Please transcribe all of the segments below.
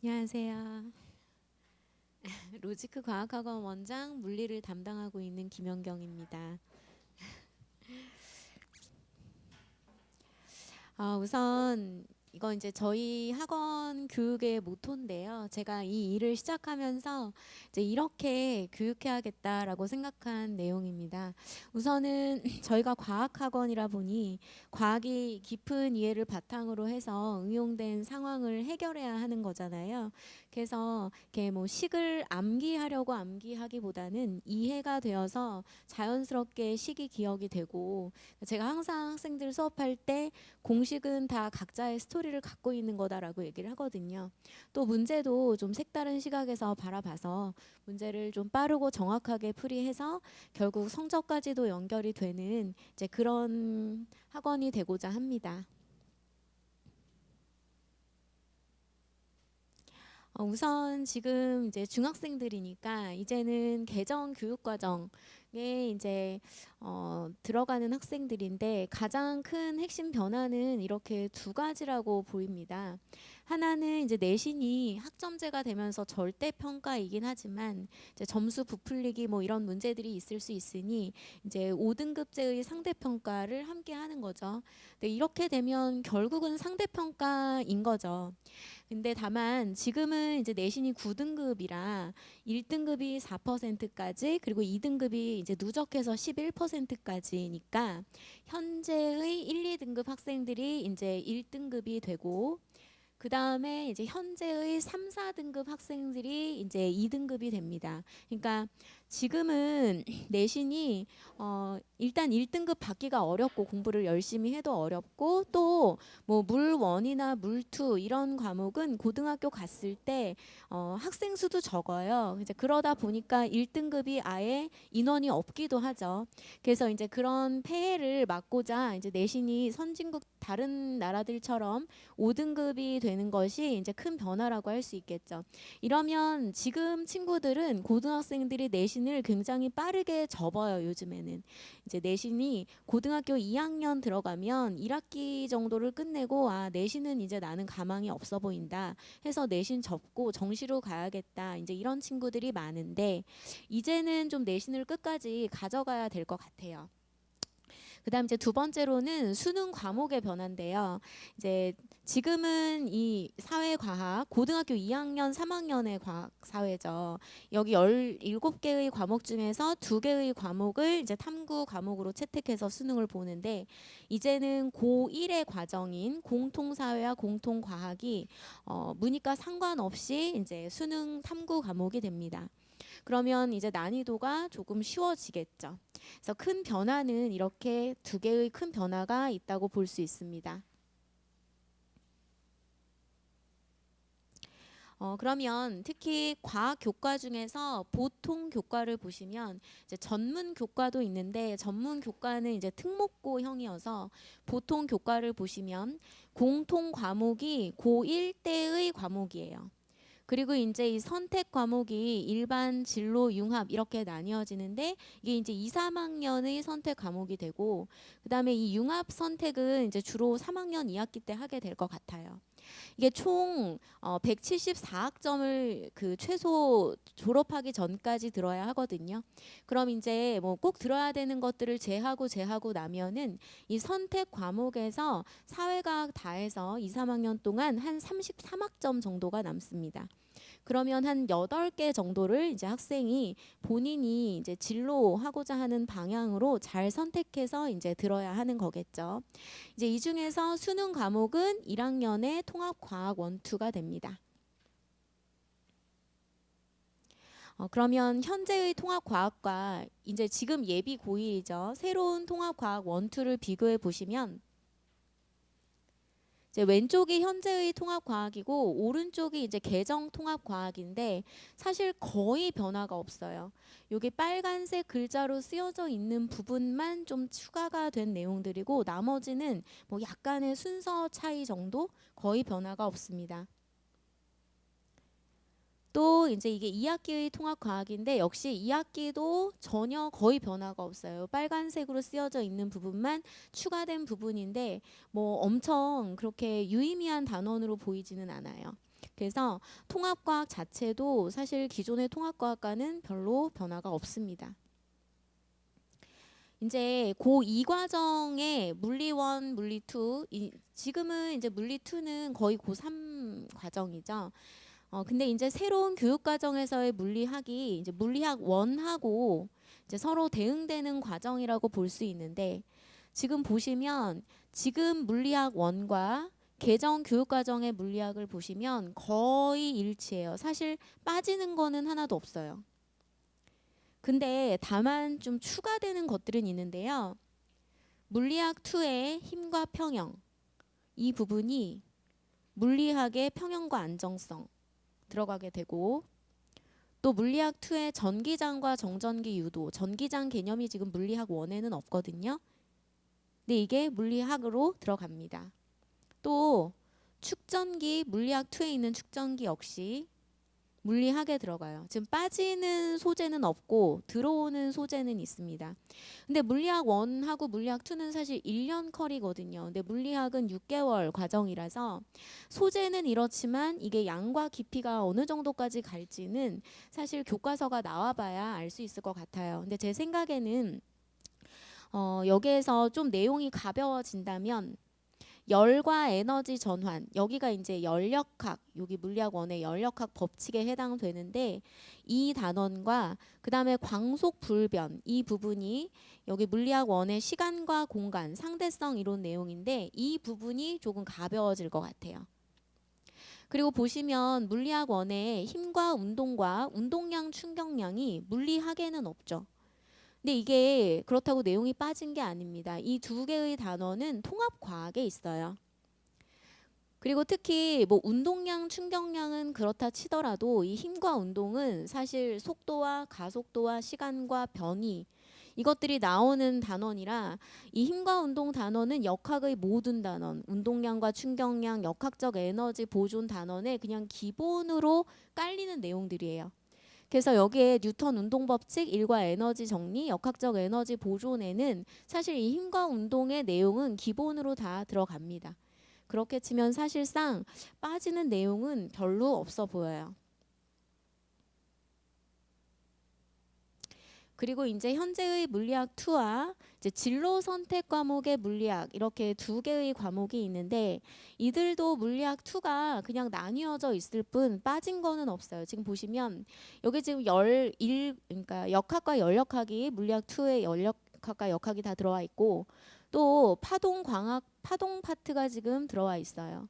안녕하세요. 로지크 과학학원 원장 물리를 담당하고 있는 김연경입니다. 우선 이건 이제 저희 학원 교육의 모토인데요. 제가 이 일을 시작하면서 이제 이렇게 교육해야겠다라고 생각한 내용입니다. 우선은 저희가 과학학원이라 보니 과학이 깊은 이해를 바탕으로 해서 응용된 상황을 해결해야 하는 거잖아요. 그래서 이렇게 뭐 식을 암기하려고 암기하기보다는 이해가 되어서 자연스럽게 식이 기억이 되고, 제가 항상 학생들 수업할 때 공식은 다 각자의 스토리를 갖고 있는 거다라고 얘기를 하거든요. 또 문제도 좀 색다른 시각에서 바라봐서 문제를 좀 빠르고 정확하게 풀이해서 결국 성적까지도 연결이 되는 이제 그런 학원이 되고자 합니다. 우선 지금 이제 중학생들이니까 이제는 개정 교육 과정에 이제 들어가는 학생들인데, 가장 큰 핵심 변화는 이렇게 두 가지라고 보입니다. 하나는 이제 내신이 학점제가 되면서 절대 평가이긴 하지만 이제 점수 부풀리기 뭐 이런 문제들이 있을 수 있으니 이제 5등급제의 상대 평가를 함께 하는 거죠. 근데 이렇게 되면 결국은 상대 평가인 거죠. 근데 다만 지금은 이제 내신이 9등급이라 1등급이 4%까지, 그리고 2등급이 이제 누적해서 11%까지니까 현재의 1, 2등급 학생들이 이제 1등급이 되고, 그 다음에 이제 현재의 3, 4등급 학생들이 이제 2등급이 됩니다. 그러니까 지금은 내신이 일단 1등급 받기가 어렵고, 공부를 열심히 해도 어렵고, 또 뭐 물1이나 물2 이런 과목은 고등학교 갔을 때 학생 수도 적어요. 이제 그러다 보니까 1등급이 아예 인원이 없기도 하죠. 그래서 이제 그런 폐해를 막고자 이제 내신이 선진국 다른 나라들처럼 5등급이 되는 것이 이제 큰 변화라고 할 수 있겠죠. 이러면 지금 친구들은 고등학생들이 내신을 굉장히 빠르게 접어요. 요즘에는 이제 내신이 고등학교 2학년 들어가면 1학기 정도를 끝내고, 내신은 이제 나는 가망이 없어 보인다 해서 내신 접고 정시로 가야겠다, 이제 이런 친구들이 많은데, 이제는 좀 내신을 끝까지 가져가야 될 것 같아요. 그다음 이제 두 번째로는 수능 과목의 변화인데요. 이제 지금은 이 사회과학 고등학교 2학년, 3학년의 과학 사회죠. 여기 17개의 과목 중에서 2개의 과목을 이제 탐구 과목으로 채택해서 수능을 보는데, 이제는 고1의 과정인 공통사회와 공통과학이 문이과 상관없이 이제 수능 탐구 과목이 됩니다. 그러면 이제 난이도가 조금 쉬워지겠죠. 그래서 큰 변화는 이렇게 두 개의 큰 변화가 있다고 볼 수 있습니다. 그러면 특히 과학 교과 중에서 보통 교과를 보시면 이제 전문 교과도 있는데, 전문 교과는 이제 특목고형이어서 보통 교과를 보시면 공통 과목이 고1 때의 과목이에요. 그리고 이제 이 선택 과목이 일반, 진로, 융합 이렇게 나뉘어지는데, 이게 이제 2, 3학년의 선택 과목이 되고, 그다음에 이 융합 선택은 이제 주로 3학년 2학기 때 하게 될 것 같아요. 이게 총 174학점을 그 최소 졸업하기 전까지 들어야 하거든요. 그럼 이제 뭐 꼭 들어야 되는 것들을 제하고 나면은 이 선택 과목에서 사회과학 다 해서 2, 3학년 동안 한 33학점 정도가 남습니다. 그러면 한 8개 정도를 이제 학생이 본인이 이제 진로하고자 하는 방향으로 잘 선택해서 이제 들어야 하는 거겠죠. 이제 이 중에서 수능 과목은 1학년의 통합과학 1, 2가 됩니다. 그러면 현재의 통합과학과 이제 지금 예비 고1이죠. 새로운 통합과학 1, 2를 비교해 보시면, 이제 왼쪽이 현재의 통합과학이고 오른쪽이 이제 개정 통합과학인데, 사실 거의 변화가 없어요. 여기 빨간색 글자로 쓰여져 있는 부분만 좀 추가가 된 내용들이고, 나머지는 뭐 약간의 순서 차이 정도, 거의 변화가 없습니다. 또 이제 이게 2학기의 통합과학인데, 역시 2학기도 전혀 거의 변화가 없어요. 빨간색으로 쓰여져 있는 부분만 추가된 부분인데, 뭐 엄청 그렇게 유의미한 단원으로 보이지는 않아요. 그래서 통합과학 자체도 사실 기존의 통합과학과는 별로 변화가 없습니다. 이제 고2 과정에 물리 1, 물리 2, 지금은 이제 물리 2는 거의 고3 과정이죠. 근데 이제 새로운 교육 과정에서의 물리학이 이제 물리학 1하고 이제 서로 대응되는 과정이라고 볼 수 있는데, 지금 보시면 지금 물리학 1과 개정 교육 과정의 물리학을 보시면 거의 일치해요. 사실 빠지는 거는 하나도 없어요. 근데 다만 좀 추가되는 것들은 있는데요. 물리학 2의 힘과 평형, 이 부분이 물리학의 평형과 안정성 들어가게 되고, 또 물리학 2의 전기장과 정전기 유도, 전기장 개념이 지금 물리학 1에는 없거든요. 근데 이게 물리학으로 들어갑니다. 또 축전기, 물리학 2에 있는 축전기 역시 물리학에 들어가요. 지금 빠지는 소재는 없고 들어오는 소재는 있습니다. 근데 물리학 1하고 물리학 2는 사실 1년 컬이거든요. 근데 물리학은 6개월 과정이라서 소재는 이렇지만 이게 양과 깊이가 어느 정도까지 갈지는 사실 교과서가 나와봐야 알 수 있을 것 같아요. 근데 제 생각에는 여기에서 좀 내용이 가벼워진다면 열과 에너지 전환, 여기가 이제 열역학, 여기 물리학 1의 열역학 법칙에 해당되는데, 이 단원과 그 다음에 광속 불변, 이 부분이 여기 물리학 1의 시간과 공간, 상대성 이론 내용인데, 이 부분이 조금 가벼워질 것 같아요. 그리고 보시면 물리학 1의 힘과 운동량, 충격량이 물리학에는 없죠. 근데 이게 그렇다고 내용이 빠진 게 아닙니다. 이 두 개의 단어는 통합과학에 있어요. 그리고 특히 뭐 운동량, 충격량은 그렇다 치더라도 이 힘과 운동은 사실 속도와 가속도와 시간과 변이, 이것들이 나오는 단원이라 이 힘과 운동 단원은 역학의 모든 단원, 운동량과 충격량, 역학적 에너지 보존 단원에 그냥 기본으로 깔리는 내용들이에요. 그래서 여기에 뉴턴 운동법칙, 일과 에너지 정리, 역학적 에너지 보존에는 사실 이 힘과 운동의 내용은 기본으로 다 들어갑니다. 그렇게 치면 사실상 빠지는 내용은 별로 없어 보여요. 그리고 이제 현재의 물리학 2와 이제 진로 선택 과목의 물리학, 이렇게 두 개의 과목이 있는데, 이들도 물리학 2가 그냥 나뉘어져 있을 뿐 빠진 거는 없어요. 지금 보시면 여기 지금 그러니까 역학과 열역학이 물리학 2의 열역학과 역학이 다 들어와 있고, 또 파동 광학, 파동 파트가 지금 들어와 있어요.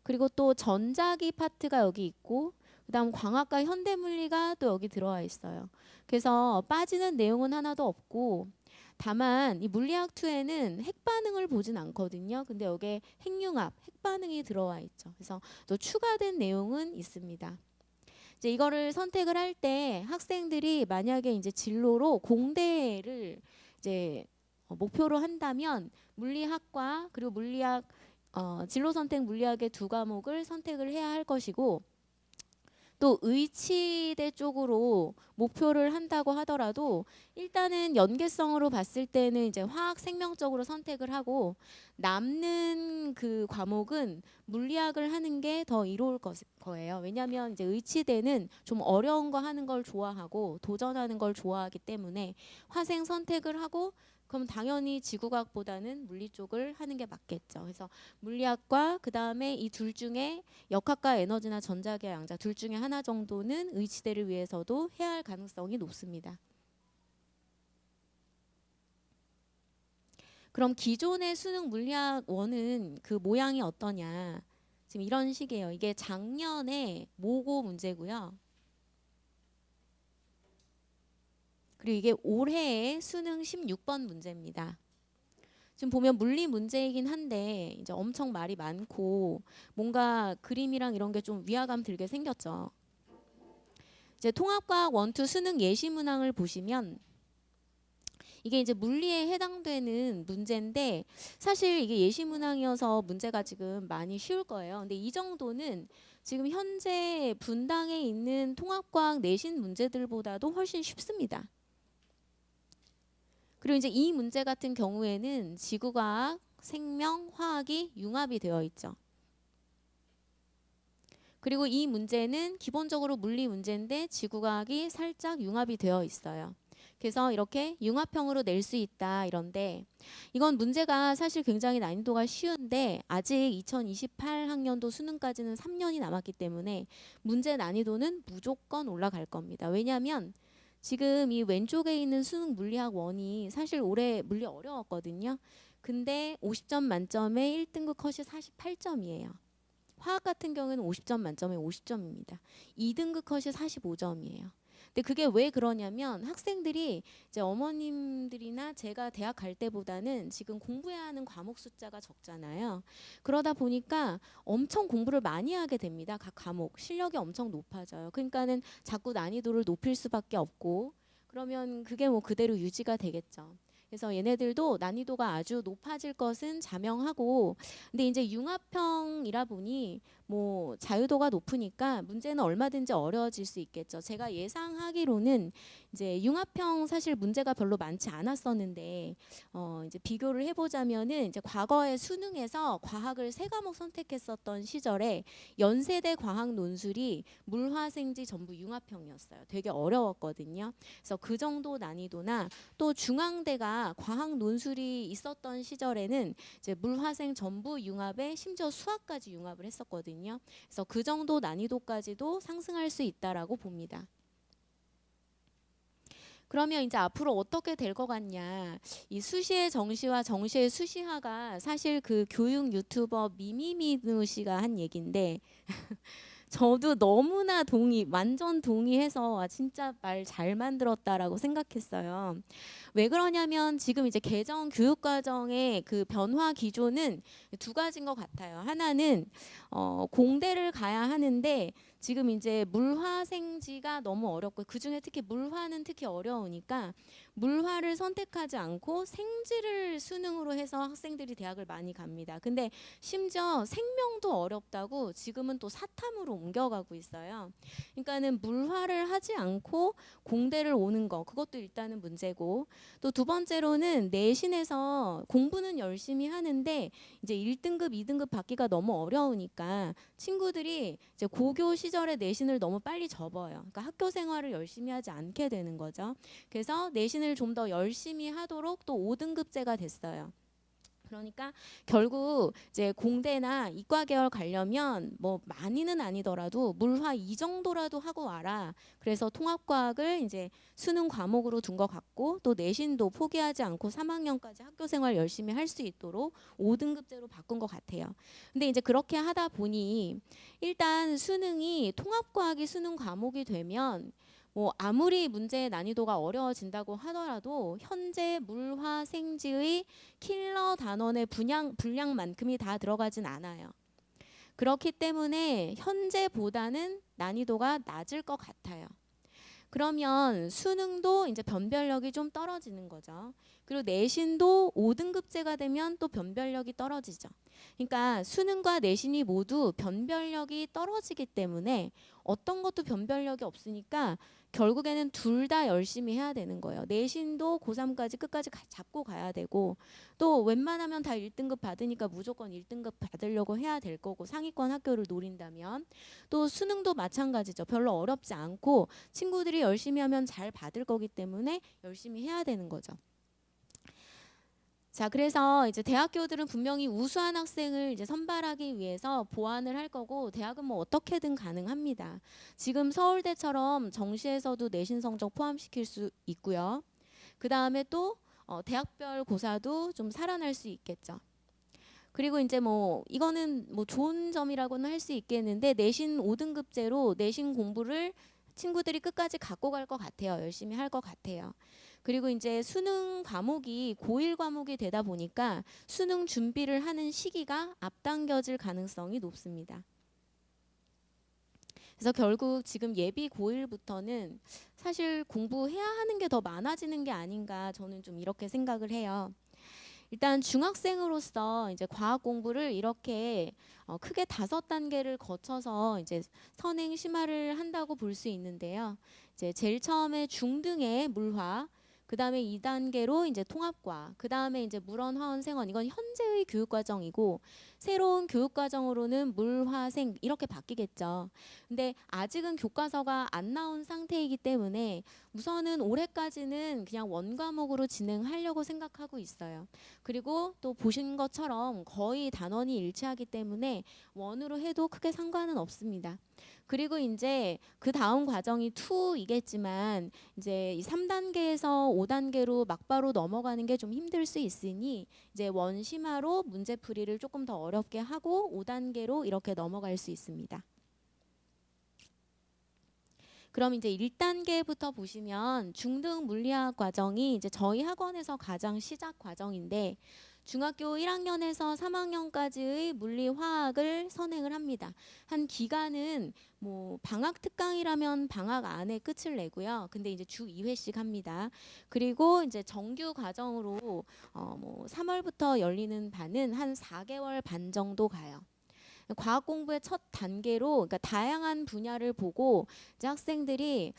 그리고 또 전자기 파트가 여기 있고, 그다음 광학과 현대물리가 또 여기 들어와 있어요. 그래서 빠지는 내용은 하나도 없고, 다만 이 물리학 2에는 핵반응을 보진 않거든요. 근데 여기에 핵융합, 핵반응이 들어와 있죠. 그래서 또 추가된 내용은 있습니다. 이제 이거를 선택을 할 때 학생들이 만약에 이제 진로로 공대를 이제 목표로 한다면 물리학과 그리고 물리학 진로 선택 물리학의 두 과목을 선택을 해야 할 것이고, 또 의치대 쪽으로 목표를 한다고 하더라도 일단은 연계성으로 봤을 때는 이제 화학 생명 쪽으로 선택을 하고, 남는 그 과목은 물리학을 하는 게 더 이로울 거예요. 왜냐하면 이제 의치대는 좀 어려운 거 하는 걸 좋아하고 도전하는 걸 좋아하기 때문에 화생 선택을 하고, 그럼 당연히 지구과학보다는 물리 쪽을 하는 게 맞겠죠. 그래서 물리학과 그 다음에 이 둘 중에 역학과 에너지나 전자기하 양자 둘 중에 하나 정도는 의치대를 위해서도 해야 할 가능성이 높습니다. 그럼 기존의 수능 물리학 1은 그 모양이 어떠냐? 지금 이런 식이에요. 이게 작년에 모고 문제고요. 그리고 이게 올해의 수능 16번 문제입니다. 지금 보면 물리 문제이긴 한데 이제 엄청 말이 많고 뭔가 그림이랑 이런 게 좀 위화감 들게 생겼죠. 이제 통합과학 1, 2 수능 예시 문항을 보시면 이게 이제 물리에 해당되는 문제인데, 사실 이게 예시 문항이어서 문제가 지금 많이 쉬울 거예요. 근데 이 정도는 지금 현재 분당에 있는 통합과학 내신 문제들보다도 훨씬 쉽습니다. 그리고 이제 이 문제 같은 경우에는 지구과학, 생명, 화학이 융합이 되어 있죠. 그리고 이 문제는 기본적으로 물리 문제인데 지구과학이 살짝 융합이 되어 있어요. 그래서 이렇게 융합형으로 낼 수 있다 이런데 이건 문제가 사실 굉장히 난이도가 쉬운데 아직 2028학년도 수능까지는 3년이 남았기 때문에 문제 난이도는 무조건 올라갈 겁니다. 왜냐하면 지금 이 왼쪽에 있는 수능 물리학 원이 사실 올해 물리 어려웠거든요. 근데 50점 만점에 1등급 컷이 48점이에요. 화학 같은 경우에는 50점 만점에 50점입니다. 2등급 컷이 45점이에요. 근데 그게 왜 그러냐면 학생들이 이제 어머님들이나 제가 대학 갈 때보다는 지금 공부해야 하는 과목 숫자가 적잖아요. 그러다 보니까 엄청 공부를 많이 하게 됩니다. 각 과목 실력이 엄청 높아져요. 그러니까는 자꾸 난이도를 높일 수밖에 없고 그러면 그게 뭐 그대로 유지가 되겠죠. 그래서 얘네들도 난이도가 아주 높아질 것은 자명하고 근데 이제 융합형이라 보니 뭐 자유도가 높으니까 문제는 얼마든지 어려워질 수 있겠죠. 제가 예상하기로는 이제 융합형 사실 문제가 별로 많지 않았었는데 이제 비교를 해보자면은 이제 과거에 수능에서 과학을 3과목 선택했었던 시절에 연세대 과학 논술이 물화생지 전부 융합형이었어요. 되게 어려웠거든요. 그래서 그 정도 난이도나 또 중앙대가 과학 논술이 있었던 시절에는 이제 물화생 전부 융합에 심지어 수학까지 융합을 했었거든요. 그래서 그 정도 난이도까지도 상승할 수 있다라고 봅니다. 그러면 이제 앞으로 어떻게 될 것 같냐? 이 수시의 정시와 정시의 수시화가 사실 그 교육 유튜버 미미미누 씨가 한 얘기인데 저도 너무나 완전 동의해서 진짜 말 잘 만들었다라고 생각했어요. 왜 그러냐면 지금 이제 개정 교육과정의 그 변화 기조는 2가지인 것 같아요. 하나는 공대를 가야 하는데 지금 이제 물화생지가 너무 어렵고 그중에 특히 물화는 특히 어려우니까 물화를 선택하지 않고 생지를 수능으로 해서 학생들이 대학을 많이 갑니다. 근데 심지어 생명도 어렵다고 지금은 또 사탐으로 옮겨가고 있어요. 그러니까는 물화를 하지 않고 공대를 오는 거 그것도 일단은 문제고 또 2번째로는 내신에서 공부는 열심히 하는데 이제 1등급, 2등급 받기가 너무 어려우니까 친구들이 이제 고교 시절에 내신을 너무 빨리 접어요. 그러니까 학교 생활을 열심히 하지 않게 되는 거죠. 그래서 내신을 좀 더 열심히 하도록 또 5등급제가 됐어요. 그러니까 결국 이제 공대나 이과 계열 가려면 뭐 많이는 아니더라도 물화 이 정도라도 하고 와라. 그래서 통합과학을 이제 수능 과목으로 둔 것 같고 또 내신도 포기하지 않고 3학년까지 학교 생활 열심히 할 수 있도록 5등급제로 바꾼 것 같아요. 근데 이제 그렇게 하다 보니 일단 수능이 통합과학이 수능 과목이 되면 뭐 아무리 문제의 난이도가 어려워진다고 하더라도 현재 물화생지의 킬러 단원의 분량만큼이 다 들어가진 않아요. 그렇기 때문에 현재보다는 난이도가 낮을 것 같아요. 그러면 수능도 이제 변별력이 좀 떨어지는 거죠. 그리고 내신도 5등급제가 되면 또 변별력이 떨어지죠. 그러니까 수능과 내신이 모두 변별력이 떨어지기 때문에 어떤 것도 변별력이 없으니까 결국에는 둘 다 열심히 해야 되는 거예요. 내신도 고3까지 끝까지 잡고 가야 되고 또 웬만하면 다 1등급 받으니까 무조건 1등급 받으려고 해야 될 거고 상위권 학교를 노린다면 또 수능도 마찬가지죠. 별로 어렵지 않고 친구들이 열심히 하면 잘 받을 거기 때문에 열심히 해야 되는 거죠. 자, 그래서 이제 대학교들은 분명히 우수한 학생을 이제 선발하기 위해서 보완을 할 거고 대학은 뭐 어떻게든 가능합니다. 지금 서울대처럼 정시에서도 내신 성적 포함시킬 수 있고요. 그 다음에 또 대학별 고사도 좀 살아날 수 있겠죠. 그리고 이제 뭐 이거는 뭐 좋은 점이라고는 할 수 있겠는데 내신 5등급제로 내신 공부를 친구들이 끝까지 갖고 갈 것 같아요. 열심히 할 것 같아요. 그리고 이제 수능 과목이 고1 과목이 되다 보니까 수능 준비를 하는 시기가 앞당겨질 가능성이 높습니다. 그래서 결국 지금 예비 고1부터는 사실 공부해야 하는 게 더 많아지는 게 아닌가 저는 좀 이렇게 생각을 해요. 일단 중학생으로서 이제 과학 공부를 이렇게 크게 5단계를 거쳐서 이제 선행 심화를 한다고 볼 수 있는데요. 이제 제일 처음에 중등의 물화, 그 다음에 2단계로 이제 통합과학, 그 다음에 이제 물원, 화원, 생원, 이건 현재의 교육과정이고, 새로운 교육과정으로는 물, 화, 생 이렇게 바뀌겠죠. 근데 아직은 교과서가 안 나온 상태이기 때문에 우선은 올해까지는 그냥 원과목으로 진행하려고 생각하고 있어요. 그리고 또 보신 것처럼 거의 단원이 일치하기 때문에 원으로 해도 크게 상관은 없습니다. 그리고 이제 그 다음 과정이 2이겠지만 이제 이 3단계에서 5단계로 막바로 넘어가는 게 좀 힘들 수 있으니 이제 원심화로 문제풀이를 조금 더 어렵게 하고 5단계로 이렇게 넘어갈 수 있습니다. 그럼 이제 1단계부터 보시면 중등 물리학 과정이 이제 저희 학원에서 가장 시작 과정인데, 중학교 1학년에서 3학년까지의 물리, 화학을 선행을 합니다. 한 기간은 뭐 방학 특강이라면 방학 안에 끝을 내고요. 근데 이제 주 2회씩 합니다. 그리고 이제 정규 과정으로 뭐 3월부터 열리는 반은 한 4개월 반 정도 가요. 과학 공부의 첫 단계로, 그러니까 다양한 분야를 보고 이제 학생들이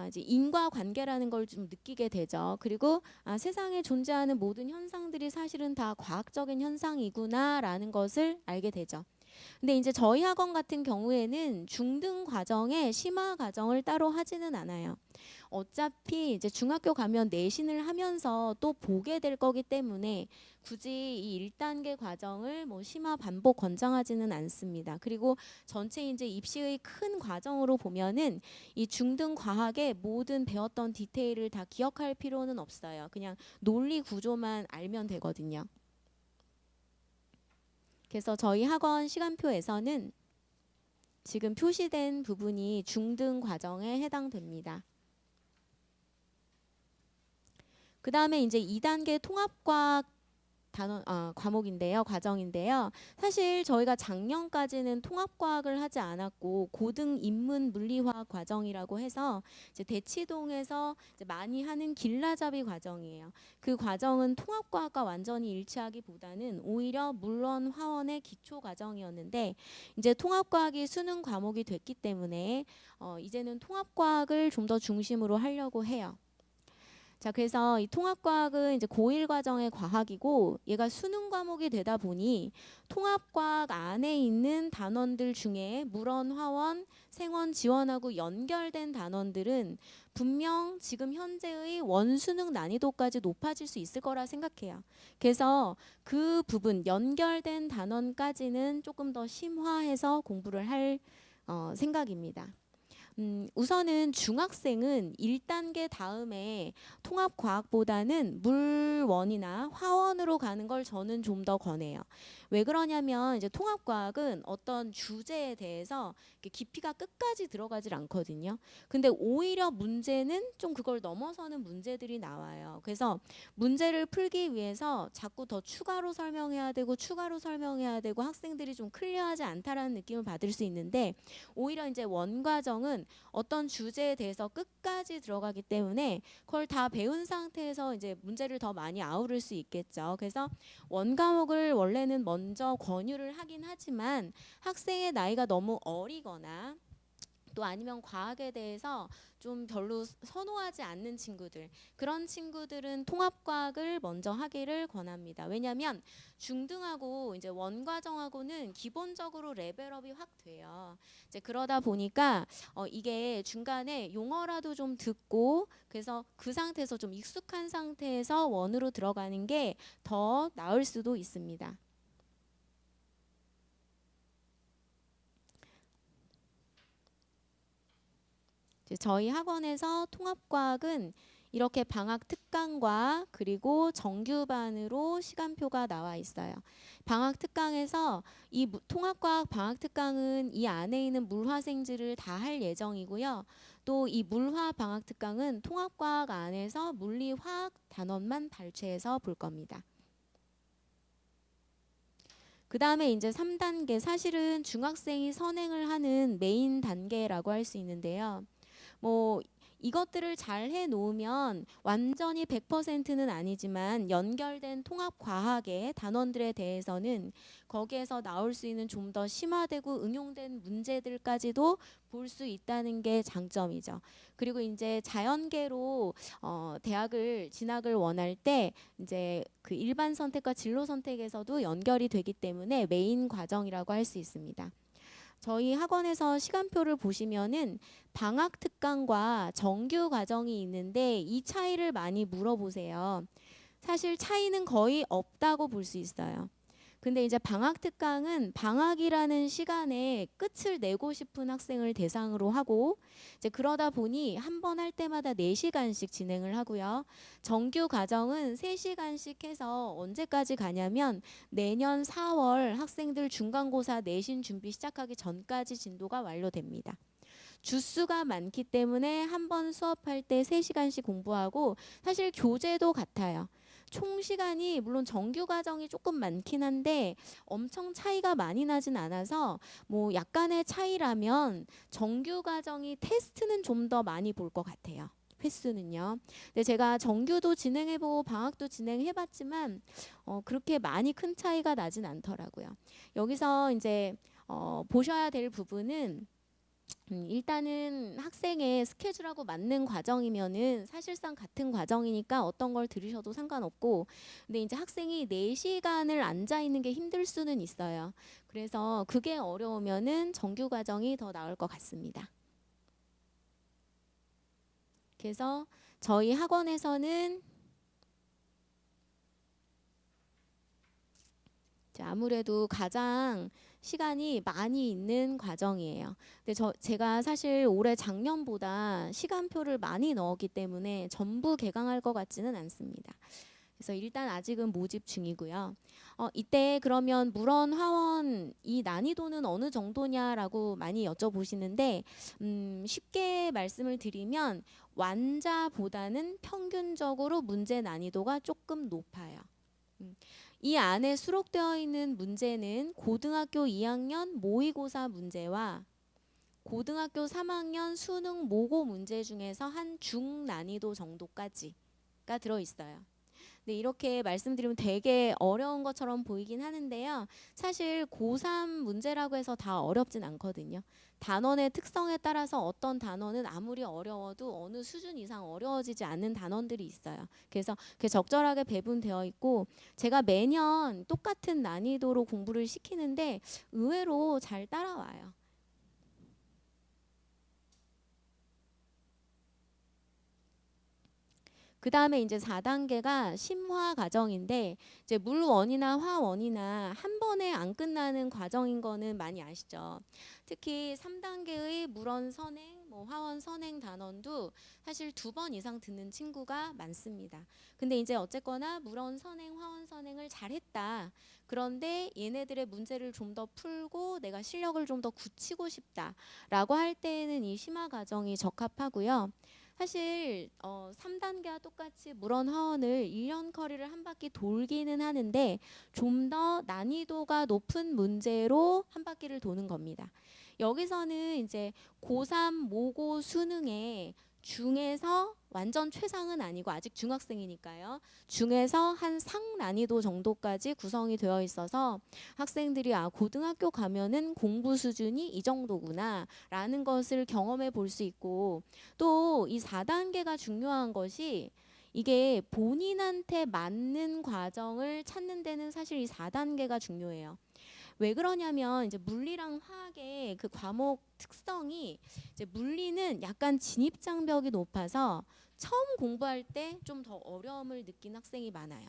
이제 인과관계라는 걸 좀 느끼게 되죠. 그리고 세상에 존재하는 모든 현상들이 사실은 다 과학적인 현상이구나라는 것을 알게 되죠. 근데 이제 저희 학원 같은 경우에는 중등 과정에 심화 과정을 따로 하지는 않아요. 어차피 이제 중학교 가면 내신을 하면서 또 보게 될 거기 때문에 굳이 이 1단계 과정을 뭐 심화 반복 권장하지는 않습니다. 그리고 전체 이제 입시의 큰 과정으로 보면은 이 중등 과학의 모든 배웠던 디테일을 다 기억할 필요는 없어요. 그냥 논리 구조만 알면 되거든요. 그래서 저희 학원 시간표에서는 지금 표시된 부분이 중등 과정에 해당됩니다. 그 다음에 이제 2단계 통합과학 과정인데요. 사실 저희가 작년까지는 통합과학을 하지 않았고 고등 인문 물리화학 과정이라고 해서 이제 대치동에서 이제 많이 하는 길라잡이 과정이에요. 그 과정은 통합과학과 완전히 일치하기보다는 오히려 물원, 화원의 기초 과정이었는데, 이제 통합과학이 수능 과목이 됐기 때문에 이제는 통합과학을 좀 더 중심으로 하려고 해요. 자, 그래서 이 통합과학은 이제 고1 과정의 과학이고, 얘가 수능 과목이 되다 보니 통합과학 안에 있는 단원들 중에 물원, 화원, 생원, 지원하고 연결된 단원들은 분명 지금 현재의 원수능 난이도까지 높아질 수 있을 거라 생각해요. 그래서 그 부분, 연결된 단원까지는 조금 더 심화해서 공부를 할 생각입니다. 우선은 중학생은 1단계 다음에 통합과학보다는 물원이나 화원으로 가는 걸 저는 좀 더 권해요. 왜 그러냐면 이제 통합과학은 어떤 주제에 대해서 깊이가 끝까지 들어가질 않거든요. 근데 오히려 문제는 좀 그걸 넘어서는 문제들이 나와요. 그래서 문제를 풀기 위해서 자꾸 더 추가로 설명해야 되고 추가로 설명해야 되고 학생들이 좀 클리어하지 않다라는 느낌을 받을 수 있는데, 오히려 이제 원과정은 어떤 주제에 대해서 끝까지 들어가기 때문에 그걸 다 배운 상태에서 이제 문제를 더 많이 아우를 수 있겠죠. 그래서 원과목을 원래는 먼저 권유를 하긴 하지만 학생의 나이가 너무 어리거나 또 아니면 과학에 대해서 좀 별로 선호하지 않는 친구들, 그런 친구들은 통합과학을 먼저 하기를 권합니다. 왜냐하면 중등하고 이제 원과정하고는 기본적으로 레벨업이 확 돼요. 이제 그러다 보니까 이게 중간에 용어라도 좀 듣고, 그래서 그 상태에서 좀 익숙한 상태에서 원으로 들어가는 게 더 나을 수도 있습니다. 저희 학원에서 통합과학은 이렇게 방학 특강과 그리고 정규반으로 시간표가 나와 있어요. 방학 특강에서 이 통합과학 방학 특강은 이 안에 있는 물화생지를 다 할 예정이고요. 또 이 물화 방학 특강은 통합과학 안에서 물리화학 단원만 발췌해서 볼 겁니다. 그 다음에 이제 3단계, 사실은 중학생이 선행을 하는 메인 단계라고 할 수 있는데요. 뭐 이것들을 잘 해놓으면 완전히 100%는 아니지만 연결된 통합과학의 단원들에 대해서는 거기에서 나올 수 있는 좀 더 심화되고 응용된 문제들까지도 볼 수 있다는 게 장점이죠. 그리고 이제 자연계로 대학을 진학을 원할 때 이제 그 일반 선택과 진로 선택에서도 연결이 되기 때문에 메인 과정이라고 할 수 있습니다. 저희 학원에서 시간표를 보시면은 방학 특강과 정규 과정이 있는데 이 차이를 많이 물어보세요. 사실 차이는 거의 없다고 볼 수 있어요. 근데 이제 방학 특강은 방학이라는 시간에 끝을 내고 싶은 학생을 대상으로 하고 이제 그러다 보니 한 번 할 때마다 4시간씩 진행을 하고요. 정규 과정은 3시간씩 해서 언제까지 가냐면 내년 4월 학생들 중간고사 내신 준비 시작하기 전까지 진도가 완료됩니다. 주수가 많기 때문에 한 번 수업할 때 3시간씩 공부하고 사실 교재도 같아요. 총 시간이 물론 정규 과정이 조금 많긴 한데 엄청 차이가 많이 나진 않아서 뭐 약간의 차이라면 정규 과정이 테스트는 좀 더 많이 볼 것 같아요. 횟수는요. 근데 제가 정규도 진행해보고 방학도 진행해봤지만 그렇게 많이 큰 차이가 나진 않더라고요. 여기서 이제 보셔야 될 부분은 일단은 학생의 스케줄하고 맞는 과정이면은 사실상 같은 과정이니까 어떤 걸 들으셔도 상관없고, 근데 이제 학생이 4시간을 앉아 있는 게 힘들 수는 있어요. 그래서 그게 어려우면은 정규 과정이 더 나을 것 같습니다. 그래서 저희 학원에서는 아무래도 가장 시간이 많이 있는 과정이에요. 근데 제가 사실 올해 작년보다 시간표를 많이 넣었기 때문에 전부 개강할 것 같지는 않습니다. 그래서 일단 아직은 모집 중이고요. 이때 그러면 물원, 화원 이 난이도는 어느 정도냐라고 많이 여쭤보시는데 쉽게 말씀을 드리면 완자보다는 평균적으로 문제 난이도가 조금 높아요. 이 안에 수록되어 있는 문제는 고등학교 2학년 모의고사 문제와 고등학교 3학년 수능 모고 문제 중에서 한 중난이도 정도까지가 들어있어요. 네, 이렇게 말씀드리면 되게 어려운 것처럼 보이긴 하는데요. 사실 고3 문제라고 해서 다 어렵진 않거든요. 단원의 특성에 따라서 어떤 단원은 아무리 어려워도 어느 수준 이상 어려워지지 않는 단원들이 있어요. 그래서 그게 적절하게 배분되어 있고 제가 매년 똑같은 난이도로 공부를 시키는데 의외로 잘 따라와요. 그 다음에 이제 4단계가 심화 과정인데 이제 물원이나 화원이나 한 번에 안 끝나는 과정인 거는 많이 아시죠. 특히 3단계의 물원 선행, 화원 선행 단원도 사실 2번 이상 듣는 친구가 많습니다. 근데 이제 어쨌거나 물원 선행, 화원 선행을 잘했다. 그런데 얘네들의 문제를 좀 더 풀고 내가 실력을 좀 더 굳히고 싶다라고 할 때에는 이 심화 과정이 적합하고요. 사실 3단계와 똑같이 물원 화원을 1년 커리를 한 바퀴 돌기는 하는데 좀 더 난이도가 높은 문제로 한 바퀴를 도는 겁니다. 여기서는 이제 고3 모고 수능에 중에서 완전 최상은 아니고 아직 중학생이니까요. 중에서 한 상난이도 정도까지 구성이 되어 있어서 학생들이 고등학교 가면은 공부 수준이 이 정도구나 라는 것을 경험해 볼 수 있고 또 이 4단계가 중요한 것이 이게 본인한테 맞는 과정을 찾는 데는 사실 이 4단계가 중요해요. 왜 그러냐면 이제 물리랑 화학의 그 과목 특성이 이제 물리는 약간 진입 장벽이 높아서 처음 공부할 때 좀 더 어려움을 느낀 학생이 많아요.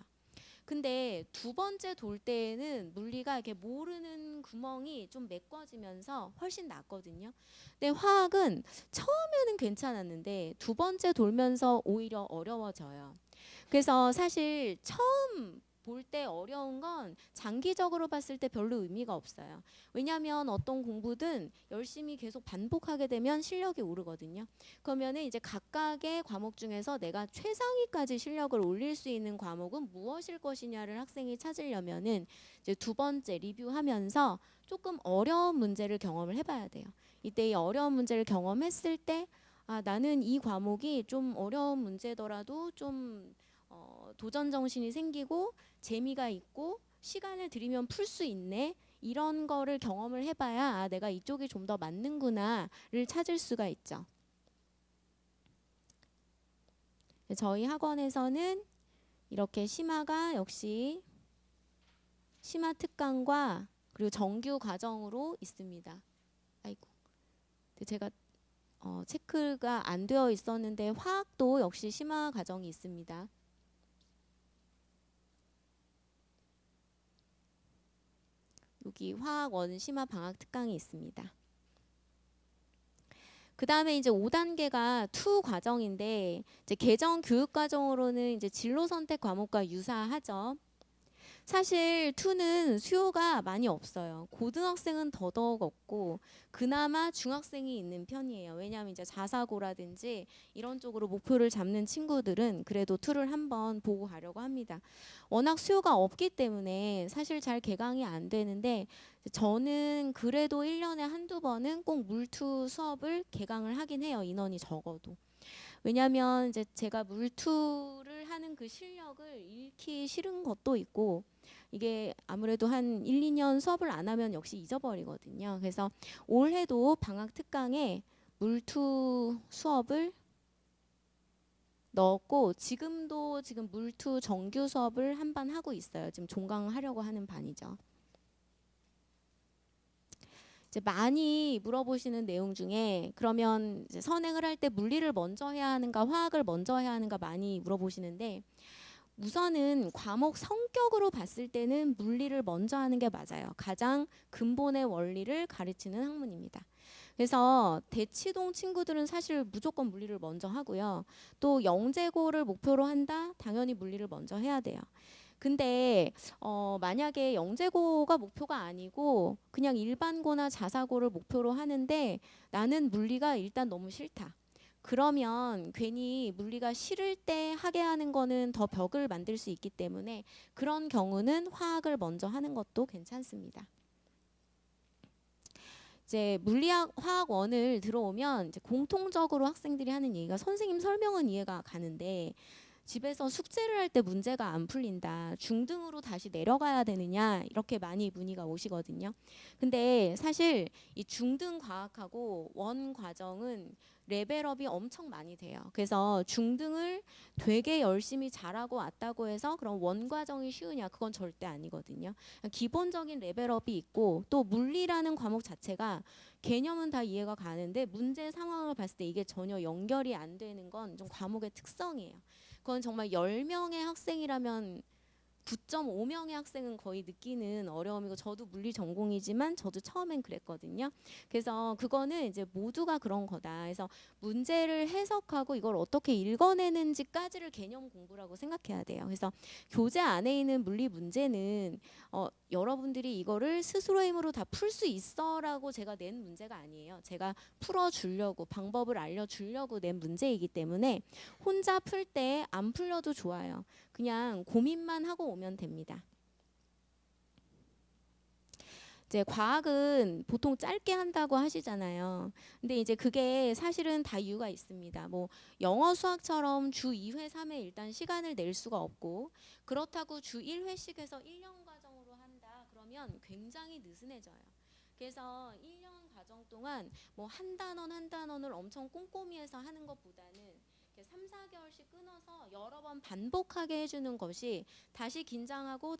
근데 2번째 돌 때에는 물리가 이렇게 모르는 구멍이 좀 메꿔지면서 훨씬 낫거든요. 근데 화학은 처음에는 괜찮았는데 2번째 돌면서 오히려 어려워져요. 그래서 사실 처음 볼 때 어려운 건 장기적으로 봤을 때 별로 의미가 없어요. 왜냐하면 어떤 공부든 열심히 계속 반복하게 되면 실력이 오르거든요. 그러면은 이제 각각의 과목 중에서 내가 최상위까지 실력을 올릴 수 있는 과목은 무엇일 것이냐를 학생이 찾으려면은 이제 2번째 리뷰하면서 조금 어려운 문제를 경험을 해봐야 돼요. 이때 이 어려운 문제를 경험했을 때 아, 나는 이 과목이 좀 어려운 문제더라도 좀 도전 정신이 생기고 재미가 있고 시간을 들이면 풀 수 있네. 이런 거를 경험을 해봐야 아, 내가 이쪽이 좀 더 맞는구나를 찾을 수가 있죠. 저희 학원에서는 이렇게 심화가 역시 심화 특강과 그리고 정규 과정으로 있습니다. 아이고, 제가 체크가 안 되어 있었는데 화학도 역시 심화 과정이 있습니다. 여기 화학 원 심화 방학 특강이 있습니다. 그 다음에 이제 5단계가 투 과정인데 이제 개정 교육 과정으로는 이제 진로 선택 과목과 유사하죠. 사실 투는 수요가 많이 없어요. 고등학생은 더더욱 없고 그나마 중학생이 있는 편이에요. 왜냐하면 이제 자사고라든지 이런 쪽으로 목표를 잡는 친구들은 그래도 투를 한번 보고 가려고 합니다. 워낙 수요가 없기 때문에 사실 잘 개강이 안 되는데 저는 그래도 1년에 한두 번은 꼭 물투 수업을 개강을 하긴 해요. 인원이 적어도. 왜냐하면 이제 제가 물투를 하는 그 실력을 잃기 싫은 것도 있고 이게 아무래도 한 1, 2년 수업을 안 하면 역시 잊어버리거든요. 그래서 올해도 방학 특강에 물투 수업을 넣었고 지금도 지금 물투 정규 수업을 한 반 하고 있어요. 지금 종강하려고 하는 반이죠. 이제 많이 물어보시는 내용 중에 그러면 이제 선행을 할 때 물리를 먼저 해야 하는가 화학을 먼저 해야 하는가 많이 물어보시는데 우선은 과목 성격으로 봤을 때는 물리를 먼저 하는 게 맞아요. 가장 근본의 원리를 가르치는 학문입니다. 그래서 대치동 친구들은 사실 무조건 물리를 먼저 하고요. 또 영재고를 목표로 한다? 당연히 물리를 먼저 해야 돼요. 근데 만약에 영재고가 목표가 아니고 그냥 일반고나 자사고를 목표로 하는데 나는 물리가 일단 너무 싫다. 그러면 괜히 물리가 싫을 때 하게 하는 거는 더 벽을 만들 수 있기 때문에 그런 경우는 화학을 먼저 하는 것도 괜찮습니다. 이제 물리학 화학원을 들어오면 이제 공통적으로 학생들이 하는 얘기가 선생님 설명은 이해가 가는데 집에서 숙제를 할 때 문제가 안 풀린다. 중등으로 다시 내려가야 되느냐 이렇게 많이 문의가 오시거든요. 근데 사실 이 중등 과학하고 원 과정은 레벨업이 엄청 많이 돼요. 그래서 중등을 되게 열심히 잘하고 왔다고 해서 그럼 원 과정이 쉬우냐 그건 절대 아니거든요. 기본적인 레벨업이 있고 또 물리라는 과목 자체가 개념은 다 이해가 가는데 문제 상황을 봤을 때 이게 전혀 연결이 안 되는 건 좀 과목의 특성이에요. 그건 정말 10명의 학생이라면 9.5명의 학생은 거의 느끼는 어려움이고 저도 물리 전공이지만 저도 처음엔 그랬거든요. 그래서 그거는 이제 모두가 그런 거다. 그래서 문제를 해석하고 이걸 어떻게 읽어내는지까지를 개념 공부라고 생각해야 돼요. 그래서 교재 안에 있는 물리 문제는 여러분들이 이거를 스스로의 힘으로 다 풀 수 있어라고 제가 낸 문제가 아니에요. 제가 풀어주려고 방법을 알려주려고 낸 문제이기 때문에 혼자 풀 때 안 풀려도 좋아요. 그냥 고민만 하고 오면 됩니다. 이제 과학은 보통 짧게 한다고 하시잖아요. 근데 이제 그게 사실은 다 이유가 있습니다. 뭐 영어 수학처럼 주 2회, 3회 일단 시간을 낼 수가 없고 그렇다고 주 1회씩 해서 1년 과정으로 한다. 그러면 굉장히 느슨해져요. 그래서 1년 과정 동안 뭐 한 단원 한 단원을 엄청 꼼꼼히 해서 하는 것보다는 3, 4개월씩 끊어서 여러 번 반복하게 해주는 것이 다시 긴장하고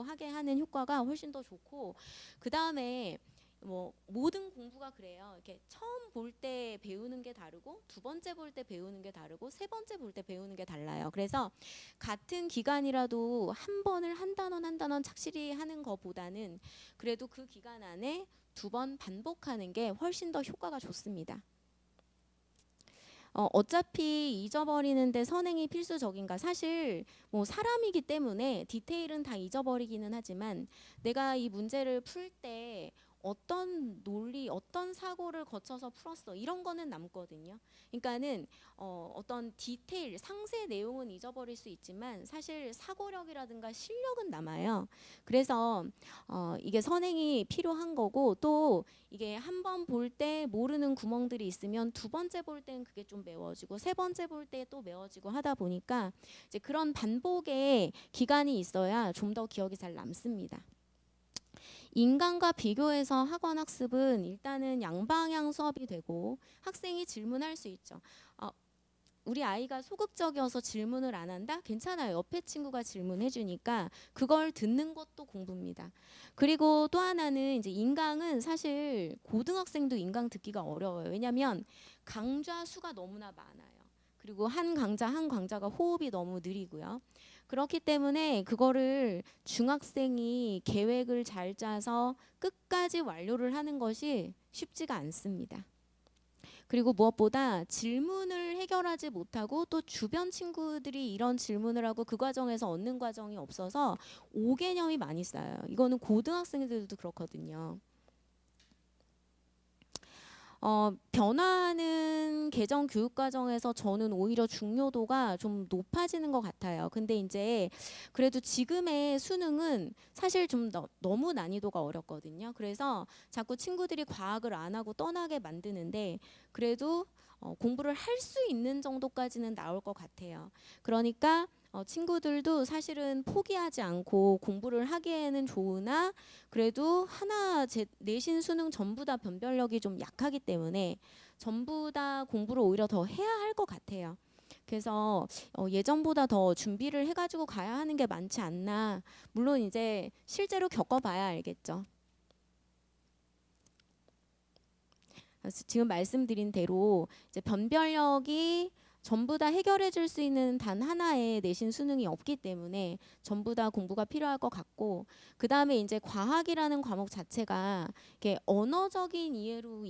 하게 하는 효과가 훨씬 더 좋고 그 다음에 뭐 모든 공부가 그래요. 이렇게 처음 볼 때 배우는 게 다르고 두 번째 볼 때 배우는 게 다르고 세 번째 볼 때 배우는 게 달라요. 그래서 같은 기간이라도 한 번을 한 단원 착실히 하는 것보다는 그래도 그 기간 안에 2번 반복하는 게 훨씬 더 효과가 좋습니다. 어차피 잊어버리는데 선행이 필수적인가? 사실 뭐 사람이기 때문에 디테일은 다 잊어버리기는 하지만 내가 이 문제를 풀 때 어떤 논리, 어떤 사고를 거쳐서 풀었어 이런 거는 남거든요. 그러니까는 어떤 디테일, 상세 내용은 잊어버릴 수 있지만 사실 사고력이라든가 실력은 남아요. 그래서 이게 선행이 필요한 거고 또 이게 한 번 볼 때 모르는 구멍들이 있으면 두 번째 볼 때는 그게 좀 메워지고 세 번째 볼 때 또 메워지고 하다 보니까 이제 그런 반복의 기간이 있어야 좀 더 기억이 잘 남습니다. 인강과 비교해서 학원 학습은 일단은 양방향 수업이 되고 학생이 질문할 수 있죠. 우리 아이가 소극적이어서 질문을 안 한다? 괜찮아요. 옆에 친구가 질문해 주니까 그걸 듣는 것도 공부입니다. 그리고 또 하나는 이제 인강은 사실 고등학생도 인강 듣기가 어려워요. 왜냐하면 강좌 수가 너무나 많아요. 그리고 한 강자가 호흡이 너무 느리고요. 그렇기 때문에 그거를 중학생이 계획을 잘 짜서 끝까지 완료를 하는 것이 쉽지가 않습니다. 그리고 무엇보다 질문을 해결하지 못하고 또 주변 친구들이 이런 질문을 하고 그 과정에서 얻는 과정이 없어서 오개념이 많이 쌓여요. 이거는 고등학생들도 그렇거든요. 변화하는 개정 교육 과정에서 저는 오히려 중요도가 좀 높아지는 것 같아요. 근데 이제 그래도 지금의 수능은 사실 좀 너무 난이도가 어렵거든요. 그래서 자꾸 친구들이 과학을 안 하고 떠나게 만드는데 그래도 공부를 할 수 있는 정도까지는 나올 것 같아요. 그러니까 친구들도 사실은 포기하지 않고 공부를 하기에는 좋으나 그래도 내신 수능 전부 다 변별력이 좀 약하기 때문에 전부 다 공부를 오히려 더 해야 할 것 같아요. 그래서 예전보다 더 준비를 해가지고 가야 하는 게 많지 않나. 물론 이제 실제로 겪어봐야 알겠죠. 그래서 지금 말씀드린 대로 이제 변별력이 전부 다 해결해 줄 수 있는 단 하나의 내신 수능이 없기 때문에 전부 다 공부가 필요할 것 같고 그 다음에 이제 과학이라는 과목 자체가 이게 언어적인 이해로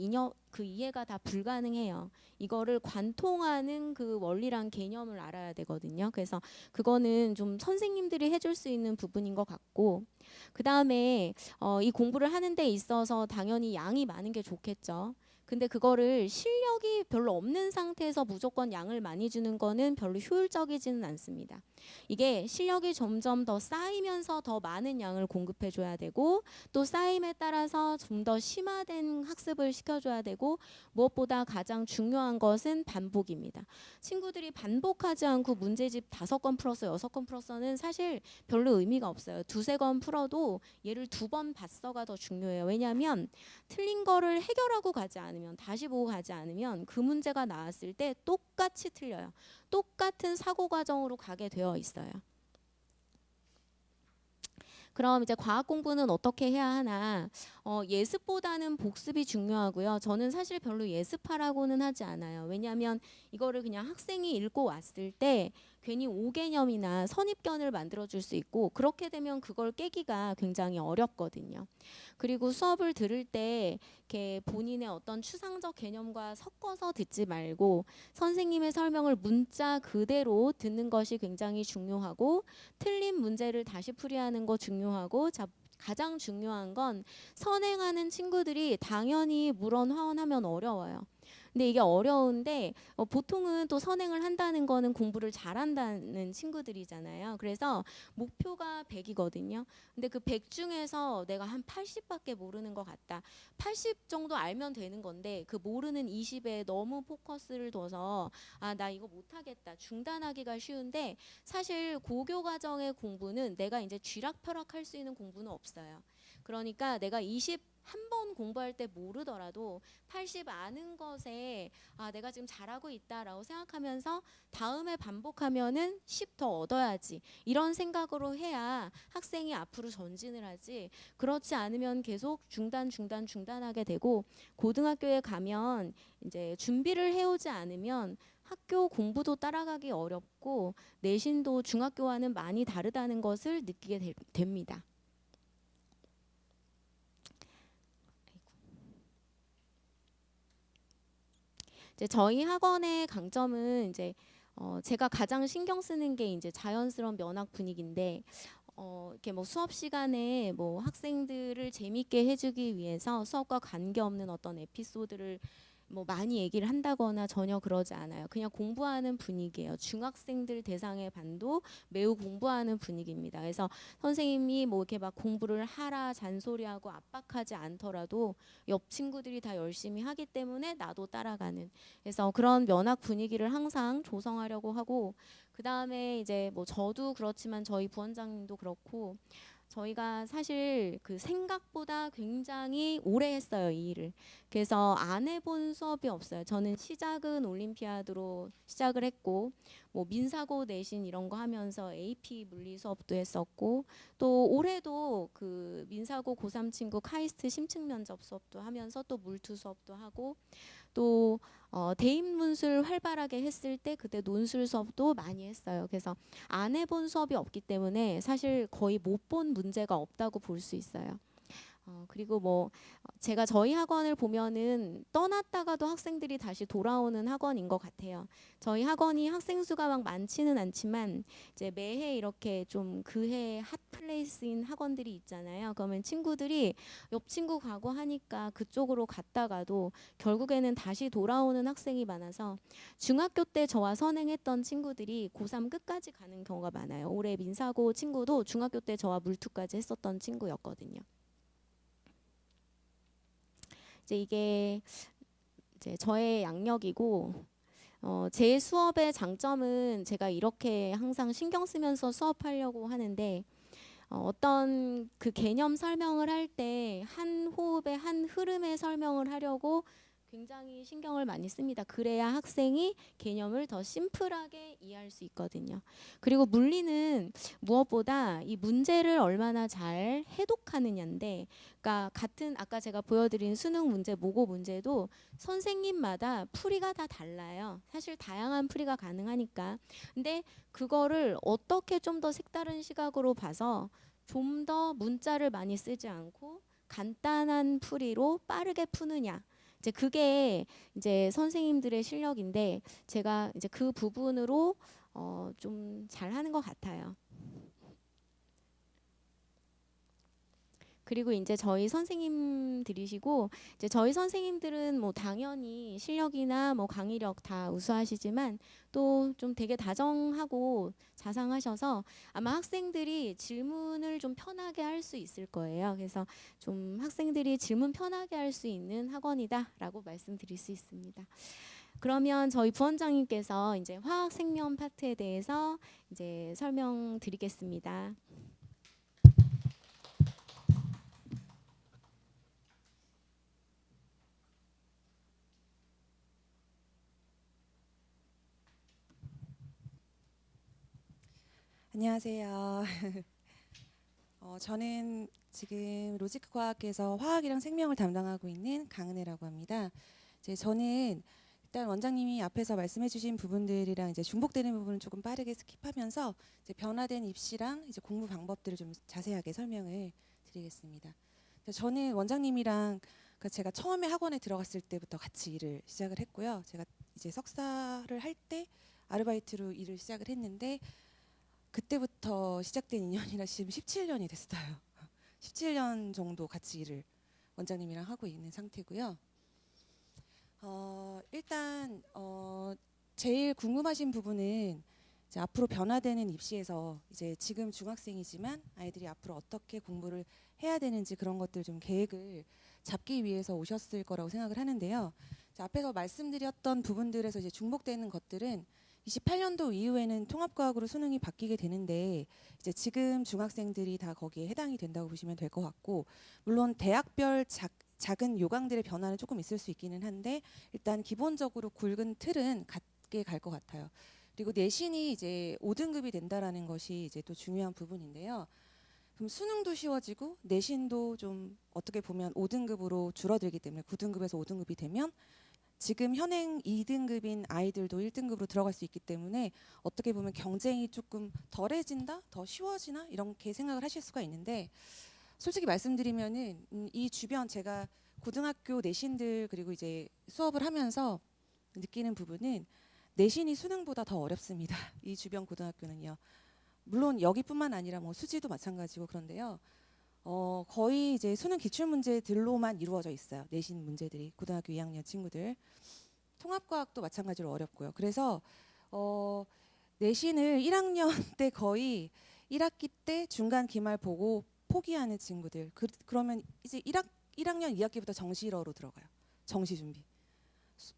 그 이해가 다 불가능해요. 이거를 관통하는 그 원리랑 개념을 알아야 되거든요. 그래서 그거는 좀 선생님들이 해줄 수 있는 부분인 것 같고 그 다음에 이 공부를 하는 데 있어서 당연히 양이 많은 게 좋겠죠. 근데 그거를 실력이 별로 없는 상태에서 무조건 양을 많이 주는 거는 별로 효율적이지는 않습니다. 이게 실력이 점점 더 쌓이면서 더 많은 양을 공급해 줘야 되고 또 쌓임에 따라서 좀 더 심화된 학습을 시켜줘야 되고 무엇보다 가장 중요한 것은 반복입니다. 친구들이 반복하지 않고 문제집 5건 풀었어 6건 풀었어는 사실 별로 의미가 없어요. 2~3건 풀어도 얘를 2번 봤어가 더 중요해요. 왜냐하면 틀린 거를 해결하고 가지 않으면 다시 보고 가지 않으면 그 문제가 나왔을 때 똑같이 틀려요. 똑같은 사고 과정으로 가게 되어 있어요. 그럼 이제 과학 공부는 어떻게 해야 하나? 예습보다는 복습이 중요하고요. 저는 사실 별로 예습하라고는 하지 않아요. 왜냐하면 이거를 그냥 학생이 읽고 왔을 때 괜히 오개념이나 선입견을 만들어줄 수 있고 그렇게 되면 그걸 깨기가 굉장히 어렵거든요. 그리고 수업을 들을 때 이렇게 본인의 어떤 추상적 개념과 섞어서 듣지 말고 선생님의 설명을 문자 그대로 듣는 것이 굉장히 중요하고 틀린 문제를 다시 풀이하는 거 중요하고 가장 중요한 건 선행하는 친구들이 당연히 물론 화원하면 어려워요. 근데 이게 어려운데 보통은 또 선행을 한다는 거는 공부를 잘한다는 친구들이잖아요. 그래서 목표가 100이거든요. 근데 그 100 중에서 내가 한 80밖에 모르는 것 같다. 80 정도 알면 되는 건데 그 모르는 20에 너무 포커스를 둬서 나 이거 못하겠다. 중단하기가 쉬운데 사실 고교 과정의 공부는 내가 이제 쥐락펴락할 수 있는 공부는 없어요. 그러니까 내가 20 한 번 공부할 때 모르더라도 80 아는 것에 내가 지금 잘하고 있다라고 생각하면서 다음에 반복하면은 10 더 얻어야지 이런 생각으로 해야 학생이 앞으로 전진을 하지 그렇지 않으면 계속 중단하게 되고 고등학교에 가면 이제 준비를 해오지 않으면 학교 공부도 따라가기 어렵고 내신도 중학교와는 많이 다르다는 것을 느끼게 됩니다. 이제 저희 학원의 강점은 이제 제가 가장 신경 쓰는 게 이제 자연스러운 면학 분위기인데 이렇게 뭐 수업 시간에 뭐 학생들을 재밌게 해주기 위해서 수업과 관계없는 어떤 에피소드를 뭐 많이 얘기를 한다거나 전혀 그러지 않아요. 그냥 공부하는 분위기예요. 중학생들 대상의 반도 매우 공부하는 분위기입니다. 그래서 선생님이 뭐 이렇게 막 공부를 하라 잔소리하고 압박하지 않더라도 옆 친구들이 다 열심히 하기 때문에 나도 따라가는. 그래서 그런 면학 분위기를 항상 조성하려고 하고, 그 다음에 이제 뭐 저도 그렇지만 저희 부원장님도 그렇고, 저희가 사실 그 생각보다 굉장히 오래 했어요, 이 일을. 그래서 안 해본 수업이 없어요. 저는 시작은 올림피아드로 시작을 했고, 뭐 민사고 내신 이런 거 하면서 AP 물리 수업도 했었고, 또 올해도 그 민사고 고3 친구 카이스트 심층 면접 수업도 하면서 또 물투 수업도 하고, 또 대입 문술 활발하게 했을 때 그때 논술 수업도 많이 했어요. 그래서 안 해본 수업이 없기 때문에 사실 거의 못 본 문제가 없다고 볼 수 있어요. 그리고 뭐 제가 저희 학원을 보면은 떠났다가도 학생들이 다시 돌아오는 학원인 것 같아요. 저희 학원이 학생 수가 막 많지는 않지만 이제 매해 이렇게 좀 그해 핫플레이스인 학원들이 있잖아요. 그러면 친구들이 옆 친구 가고 하니까 그쪽으로 갔다가도 결국에는 다시 돌아오는 학생이 많아서 중학교 때 저와 선행했던 친구들이 고3 끝까지 가는 경우가 많아요. 올해 민사고 친구도 중학교 때 저와 물투까지 했었던 친구였거든요. 이제 이게 이제 저의 양력이고, 제 수업의 장점은 제가 이렇게 항상 신경 쓰면서 수업하려고 하는데, 어떤 그 개념 설명을 할 때 한 호흡에 한 흐름의 설명을 하려고 굉장히 신경을 많이 씁니다. 그래야 학생이 개념을 더 심플하게 이해할 수 있거든요. 그리고 물리는 무엇보다 이 문제를 얼마나 잘 해독하느냐인데, 그러니까 같은 아까 제가 보여드린 수능 문제, 모고 문제도 선생님마다 풀이가 다 달라요. 사실 다양한 풀이가 가능하니까. 근데 그거를 어떻게 좀 더 색다른 시각으로 봐서 좀 더 문자를 많이 쓰지 않고 간단한 풀이로 빠르게 푸느냐. 이제 그게 이제 선생님들의 실력인데, 제가 이제 그 부분으로 좀 잘하는 것 같아요. 그리고 이제 저희 선생님들이시고, 이제 저희 선생님들은 뭐 당연히 실력이나 뭐 강의력 다 우수하시지만 또 좀 되게 다정하고 자상하셔서 아마 학생들이 질문을 좀 편하게 할 수 있을 거예요. 그래서 좀 학생들이 질문 편하게 할 수 있는 학원이다라고 말씀드릴 수 있습니다. 그러면 저희 부원장님께서 이제 화학 생명 파트에 대해서 이제 설명드리겠습니다. 안녕하세요. 저는 지금 로지크과학에서 화학이랑 생명을 담당하고 있는 강은혜라고 합니다. 이제 저는 일단 원장님이 앞에서 말씀해주신 부분들이랑 이제 중복되는 부분은 조금 빠르게 스킵하면서 이제 변화된 입시랑 이제 공부 방법들을 좀 자세하게 설명을 드리겠습니다. 저는 원장님이랑 제가 처음에 학원에 들어갔을 때부터 같이 일을 시작을 했고요. 제가 이제 석사를 할 때 아르바이트로 일을 시작을 했는데 그때부터 시작된 인연이라 지금 17년이 됐어요. 17년 정도 같이 일을 원장님이랑 하고 있는 상태고요. 일단 제일 궁금하신 부분은 이제 앞으로 변화되는 입시에서 이제 지금 중학생이지만 아이들이 앞으로 어떻게 공부를 해야 되는지 그런 것들 좀 계획을 잡기 위해서 오셨을 거라고 생각을 하는데요. 앞에서 말씀드렸던 부분들에서 이제 중복되는 것들은 28년도 이후에는 통합과학으로 수능이 바뀌게 되는데 이제 지금 중학생들이 다 거기에 해당이 된다고 보시면 될 것 같고, 물론 대학별 작은 요강들의 변화는 조금 있을 수 있기는 한데 일단 기본적으로 굵은 틀은 같게 갈 것 같아요. 그리고 내신이 이제 5등급이 된다라는 것이 이제 또 중요한 부분인데요. 그럼 수능도 쉬워지고 내신도 좀 어떻게 보면 5등급으로 줄어들기 때문에 9등급에서 5등급이 되면 지금 현행 2등급인 아이들도 1등급으로 들어갈 수 있기 때문에 어떻게 보면 경쟁이 조금 덜해진다? 더 쉬워지나? 이렇게 생각을 하실 수가 있는데, 솔직히 말씀드리면은 이 주변 제가 고등학교 내신들 그리고 이제 수업을 하면서 느끼는 부분은 내신이 수능보다 더 어렵습니다. 이 주변 고등학교는요. 물론 여기뿐만 아니라 뭐 수지도 마찬가지고 그런데요. 거의 이제 수능 기출 문제들로만 이루어져 있어요. 내신 문제들이 고등학교 2학년 친구들. 통합과학도 마찬가지로 어렵고요. 그래서 내신을 1학년 때 거의 1학기 때 중간 기말 보고 포기하는 친구들. 그러면 이제 1학년 2학기부터 정시러로 들어가요. 정시 준비.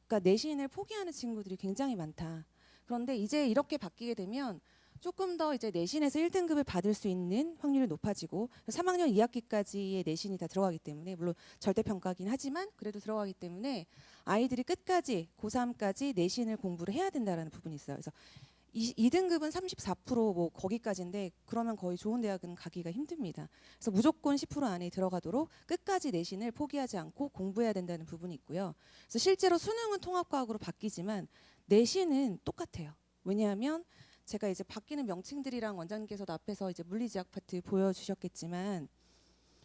그러니까 내신을 포기하는 친구들이 굉장히 많다. 그런데 이제 이렇게 바뀌게 되면 조금 더 이제 내신에서 1등급을 받을 수 있는 확률이 높아지고 3학년 2학기까지의 내신이 다 들어가기 때문에 물론 절대평가긴 하지만 그래도 들어가기 때문에 아이들이 끝까지 고3까지 내신을 공부를 해야 된다라는 부분이 있어요. 그래서 2등급은 34%뭐 거기까지인데 그러면 거의 좋은 대학은 가기가 힘듭니다. 그래서 무조건 10% 안에 들어가도록 끝까지 내신을 포기하지 않고 공부해야 된다는 부분이 있고요. 그래서 실제로 수능은 통합과학으로 바뀌지만 내신은 똑같아요. 왜냐하면 제가 이제 바뀌는 명칭들이랑 원장님께서도 앞에서 이제 물리지학 파트 보여주셨겠지만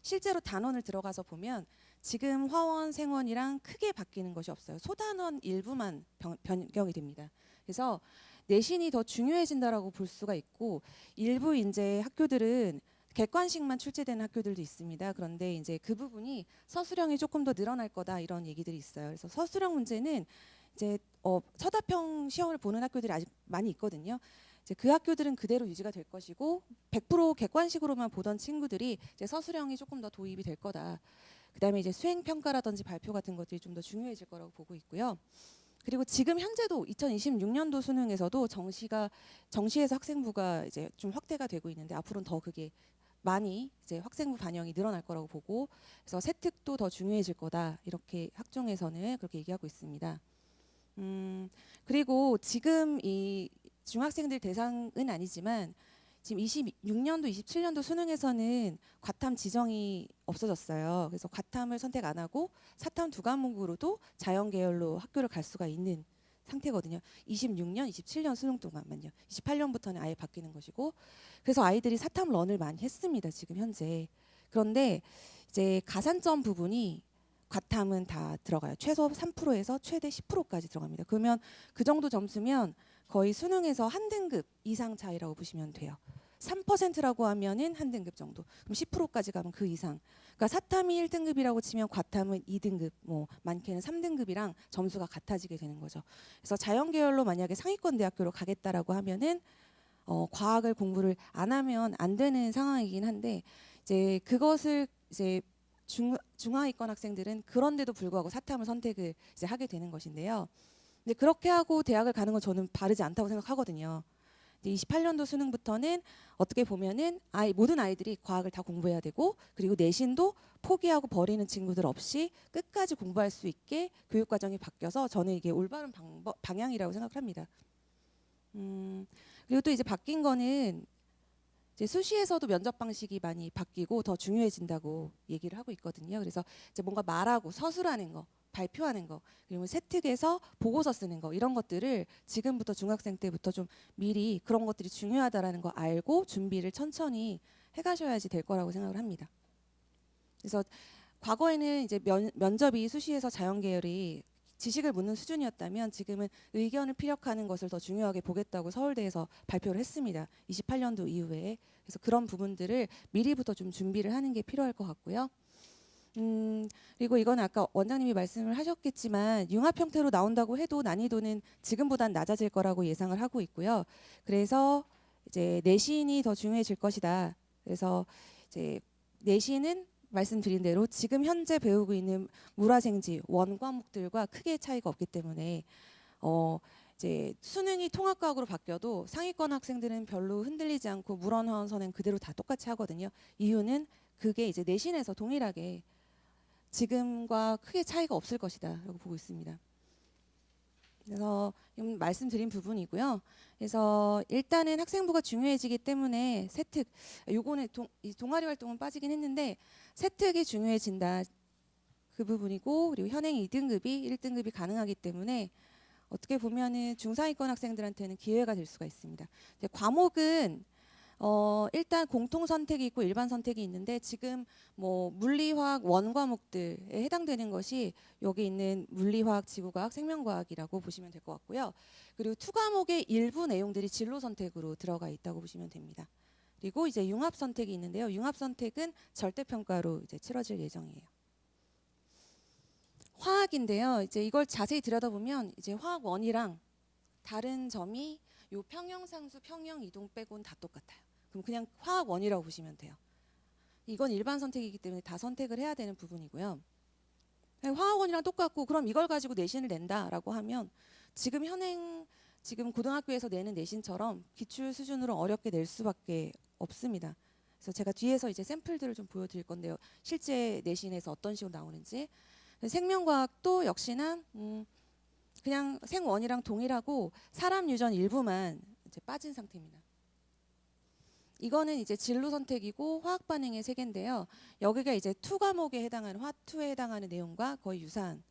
실제로 단원을 들어가서 보면 지금 화원, 생원이랑 크게 바뀌는 것이 없어요. 소단원 일부만 변경이 됩니다. 그래서 내신이 더 중요해진다라고 볼 수가 있고 일부 이제 학교들은 객관식만 출제되는 학교들도 있습니다. 그런데 이제 그 부분이 서술형이 조금 더 늘어날 거다 이런 얘기들이 있어요. 그래서 서술형 문제는 이제 서답형 시험을 보는 학교들이 아직 많이 있거든요. 이제 그 학교들은 그대로 유지가 될 것이고 100% 객관식으로만 보던 친구들이 이제 서술형이 조금 더 도입이 될 거다. 그다음에 이제 수행 평가라든지 발표 같은 것들이 좀 더 중요해질 거라고 보고 있고요. 그리고 지금 현재도 2026년도 수능에서도 정시에서 학생부가 이제 좀 확대가 되고 있는데 앞으로는 더 그게 많이 이제 학생부 반영이 늘어날 거라고 보고 그래서 세특도 더 중요해질 거다 이렇게 학종에서는 그렇게 얘기하고 있습니다. 그리고 지금 이 중학생들 대상은 아니지만 지금 26년도, 27년도 수능에서는 과탐 지정이 없어졌어요. 그래서 과탐을 선택 안 하고 사탐 두 과목으로도 자연 계열로 학교를 갈 수가 있는 상태거든요. 26년, 27년 수능 동안만요. 28년부터는 아예 바뀌는 것이고 그래서 아이들이 사탐 런을 많이 했습니다. 지금 현재. 그런데 이제 가산점 부분이 과탐은 다 들어가요. 최소 3%에서 최대 10%까지 들어갑니다. 그러면 그 정도 점수면 거의 수능에서 한 등급 이상 차이라고 보시면 돼요. 3%라고 하면은 한 등급 정도. 그럼 10%까지 가면 그 이상. 그러니까 사탐이 1등급이라고 치면 과탐은 2등급, 뭐 많게는 3등급이랑 점수가 같아지게 되는 거죠. 그래서 자연 계열로 만약에 상위권 대학교로 가겠다라고 하면은 과학을 공부를 안 하면 안 되는 상황이긴 한데 이제 그것을 이제 중하위권 학생들은 그런데도 불구하고 사탐을 선택을 이제 하게 되는 것인데요. 근데 그렇게 하고 대학을 가는 건 저는 바르지 않다고 생각하거든요. 28년도 수능부터는 어떻게 보면은 모든 아이들이 과학을 다 공부해야 되고 그리고 내신도 포기하고 버리는 친구들 없이 끝까지 공부할 수 있게 교육 과정이 바뀌어서 저는 이게 올바른 방향이라고 생각합니다. 그리고 또 이제 바뀐 거는 이제 수시에서도 면접 방식이 많이 바뀌고 더 중요해진다고 얘기를 하고 있거든요. 그래서 이제 뭔가 말하고 서술하는 거, 발표하는 거, 그리고 세특에서 보고서 쓰는 거 이런 것들을 지금부터 중학생 때부터 좀 미리 그런 것들이 중요하다라는 거 알고 준비를 천천히 해가셔야지 될 거라고 생각을 합니다. 그래서 과거에는 이제 면접이 수시에서 자연 계열이 지식을 묻는 수준이었다면 지금은 의견을 피력하는 것을 더 중요하게 보겠다고 서울대에서 발표를 했습니다. 28년도 이후에. 그래서 그런 부분들을 미리부터 좀 준비를 하는 게 필요할 것 같고요. 그리고 이건 아까 원장님이 말씀을 하셨겠지만 융합 형태로 나온다고 해도 난이도는 지금보단 낮아질 거라고 예상을 하고 있고요. 그래서 이제 내신이 더 중요해질 것이다. 그래서 이제 내신은 말씀드린 대로 지금 현재 배우고 있는 물화생지 원 과목들과 크게 차이가 없기 때문에 이제 수능이 통합과학으로 바뀌어도 상위권 학생들은 별로 흔들리지 않고 물원화원선은 그대로 다 똑같이 하거든요. 이유는 그게 이제 내신에서 동일하게 지금과 크게 차이가 없을 것이다라고 보고 있습니다. 그래서 말씀드린 부분이고요. 그래서 일단은 학생부가 중요해지기 때문에 세특, 요거는 동아리 활동은 빠지긴 했는데 세특이 중요해진다. 그 부분이고 그리고 현행 2등급이 1등급이 가능하기 때문에 어떻게 보면은 중상위권 학생들한테는 기회가 될 수가 있습니다. 과목은 일단 공통 선택이 있고 일반 선택이 있는데 지금 뭐 물리화학 원 과목들에 해당되는 것이 여기 있는 물리화학, 지구과학, 생명과학이라고 보시면 될 것 같고요. 그리고 투 과목의 일부 내용들이 진로 선택으로 들어가 있다고 보시면 됩니다. 그리고 이제 융합 선택이 있는데요. 융합 선택은 절대 평가로 이제 치러질 예정이에요. 화학인데요. 이제 이걸 자세히 들여다보면 이제 화학 원이랑 다른 점이 요 평형상수, 평형이동 빼고는 다 똑같아요. 그럼 그냥 화학 원이라고 보시면 돼요. 이건 일반 선택이기 때문에 다 선택을 해야 되는 부분이고요. 화학 원이랑 똑같고 그럼 이걸 가지고 내신을 낸다라고 하면 지금 고등학교에서 내는 내신처럼 기출 수준으로 어렵게 낼 수밖에 없습니다. 그래서 제가 뒤에서 이제 샘플들을 좀 보여드릴 건데요. 실제 내신에서 어떤 식으로 나오는지. 생명과학도 역시나 그냥 생원이랑 동일하고 사람 유전 일부만 이제 빠진 상태입니다. 이거는 이제 진로 선택이고 화학 반응의 세계인데요. 여기가 이제 투 과목에 해당하는 화투에 해당하는 내용과 거의 유사한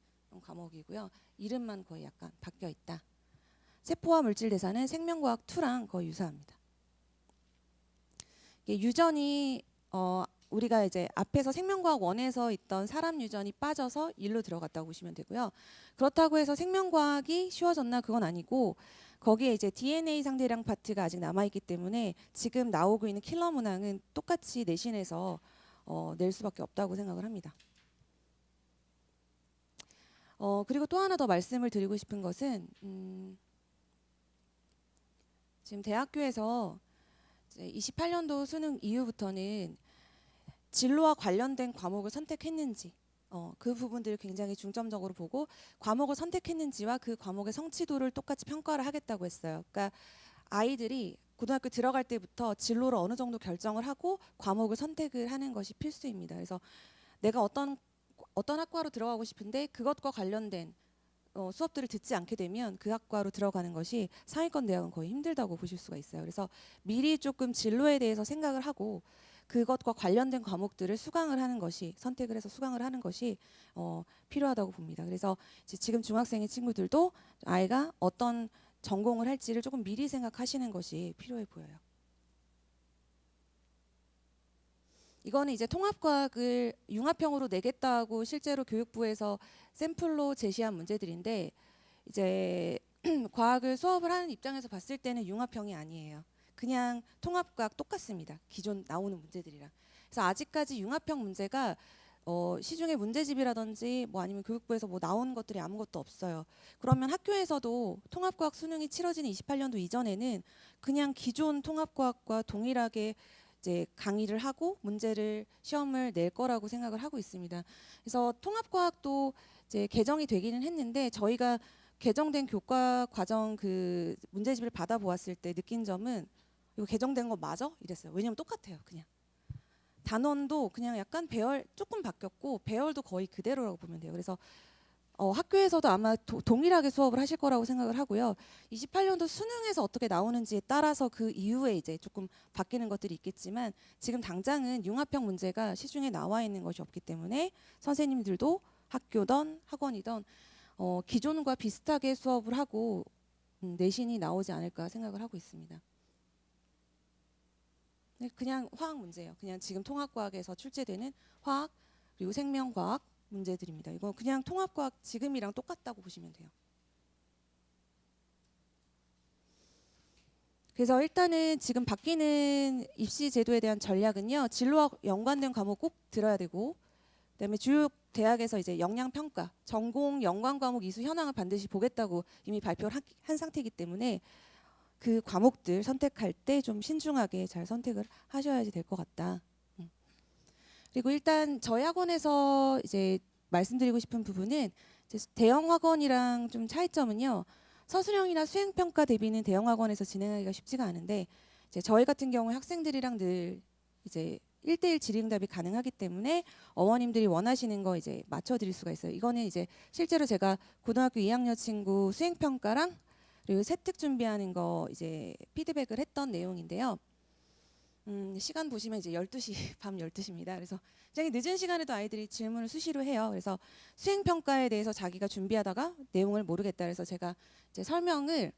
과목이고요. 이름만 거의 약간 바뀌어 있다. 세포와 물질 대사는 생명과학 2랑 거의 유사합니다. 이게 유전이 우리가 이제 앞에서 생명과학 1에서 있던 사람 유전이 빠져서 1로 들어갔다고 보시면 되고요. 그렇다고 해서 생명과학이 쉬워졌나 그건 아니고 거기에 이제 DNA 상대량 파트가 아직 남아있기 때문에 지금 나오고 있는 킬러 문항은 똑같이 내신에서 낼 수밖에 없다고 생각을 합니다. 그리고 또 하나 더 말씀을 드리고 싶은 것은 지금 대학교에서 28년도 수능 이후부터는 진로와 관련된 과목을 선택했는지 그 부분들을 굉장히 중점적으로 보고 과목을 선택했는지와 그 과목의 성취도를 똑같이 평가를 하겠다고 했어요. 그러니까 아이들이 고등학교 들어갈 때부터 진로를 어느 정도 결정을 하고 과목을 선택을 하는 것이 필수입니다. 그래서 내가 어떤 학과로 들어가고 싶은데 그것과 관련된 수업들을 듣지 않게 되면 그 학과로 들어가는 것이 상위권 대학은 거의 힘들다고 보실 수가 있어요. 그래서 미리 조금 진로에 대해서 생각을 하고 그것과 관련된 과목들을 수강을 하는 것이 선택을 해서 수강을 하는 것이 필요하다고 봅니다. 그래서 지금 중학생의 친구들도 아이가 어떤 전공을 할지를 조금 미리 생각하시는 것이 필요해 보여요. 이거는 이제 통합과학을 융합형으로 내겠다고 실제로 교육부에서 샘플로 제시한 문제들인데 이제 과학을 수업을 하는 입장에서 봤을 때는 융합형이 아니에요. 그냥 통합과학 똑같습니다. 기존 나오는 문제들이랑. 그래서 아직까지 융합형 문제가 시중에 문제집이라든지 뭐 아니면 교육부에서 뭐 나온 것들이 아무것도 없어요. 그러면 학교에서도 통합과학 수능이 치러지는 28년도 이전에는 그냥 기존 통합과학과 동일하게 이제 강의를 하고 시험을 낼 거라고 생각을 하고 있습니다. 그래서 통합과학도 이제 개정이 되기는 했는데 저희가 개정된 교과 과정 그 문제집을 받아보았을 때 느낀 점은 이거 개정된 거 맞아? 이랬어요. 왜냐면 똑같아요. 그냥 단원도 그냥 약간 배열 조금 바뀌었고 배열도 거의 그대로라고 보면 돼요. 그래서 학교에서도 아마 동일하게 수업을 하실 거라고 생각을 하고요. 28년도 수능에서 어떻게 나오는지에 따라서 그 이후에 이제 조금 바뀌는 것들이 있겠지만 지금 당장은 융합형 문제가 시중에 나와 있는 것이 없기 때문에 선생님들도 학교든 학원이든 기존과 비슷하게 수업을 하고 내신이 나오지 않을까 생각을 하고 있습니다. 그냥 화학 문제예요. 그냥 지금 통합과학에서 출제되는 화학 그리고 생명과학 문제들입니다. 이거 그냥 통합과학 지금이랑 똑같다고 보시면 돼요. 그래서 일단은 지금 바뀌는 입시 제도에 대한 전략은요. 진로와 연관된 과목 꼭 들어야 되고 그다음에 주요 대학에서 이제 역량 평가, 전공 연관 과목 이수 현황을 반드시 보겠다고 이미 발표를 한 상태이기 때문에 그 과목들 선택할 때 좀 신중하게 잘 선택을 하셔야지 될 것 같다. 그리고 일단 저희 학원에서 이제 말씀드리고 싶은 부분은 이제 대형 학원이랑 좀 차이점은요. 서술형이나 수행평가 대비는 대형 학원에서 진행하기가 쉽지가 않은데 이제 저희 같은 경우에 학생들이랑 늘 이제 1대1 질의응답이 가능하기 때문에 어머님들이 원하시는 거 이제 맞춰드릴 수가 있어요. 이거는 이제 실제로 제가 고등학교 2학년 친구 수행평가랑 그리고 세특 준비하는 거 이제 피드백을 했던 내용인데요. 시간 보시면 이제 12시, 밤 12시입니다. 그래서 굉장히 늦은 시간에도 아이들이 질문을 수시로 해요. 그래서 수행평가에 대해서 자기가 준비하다가 내용을 모르겠다 그래서 제가 이제 설명을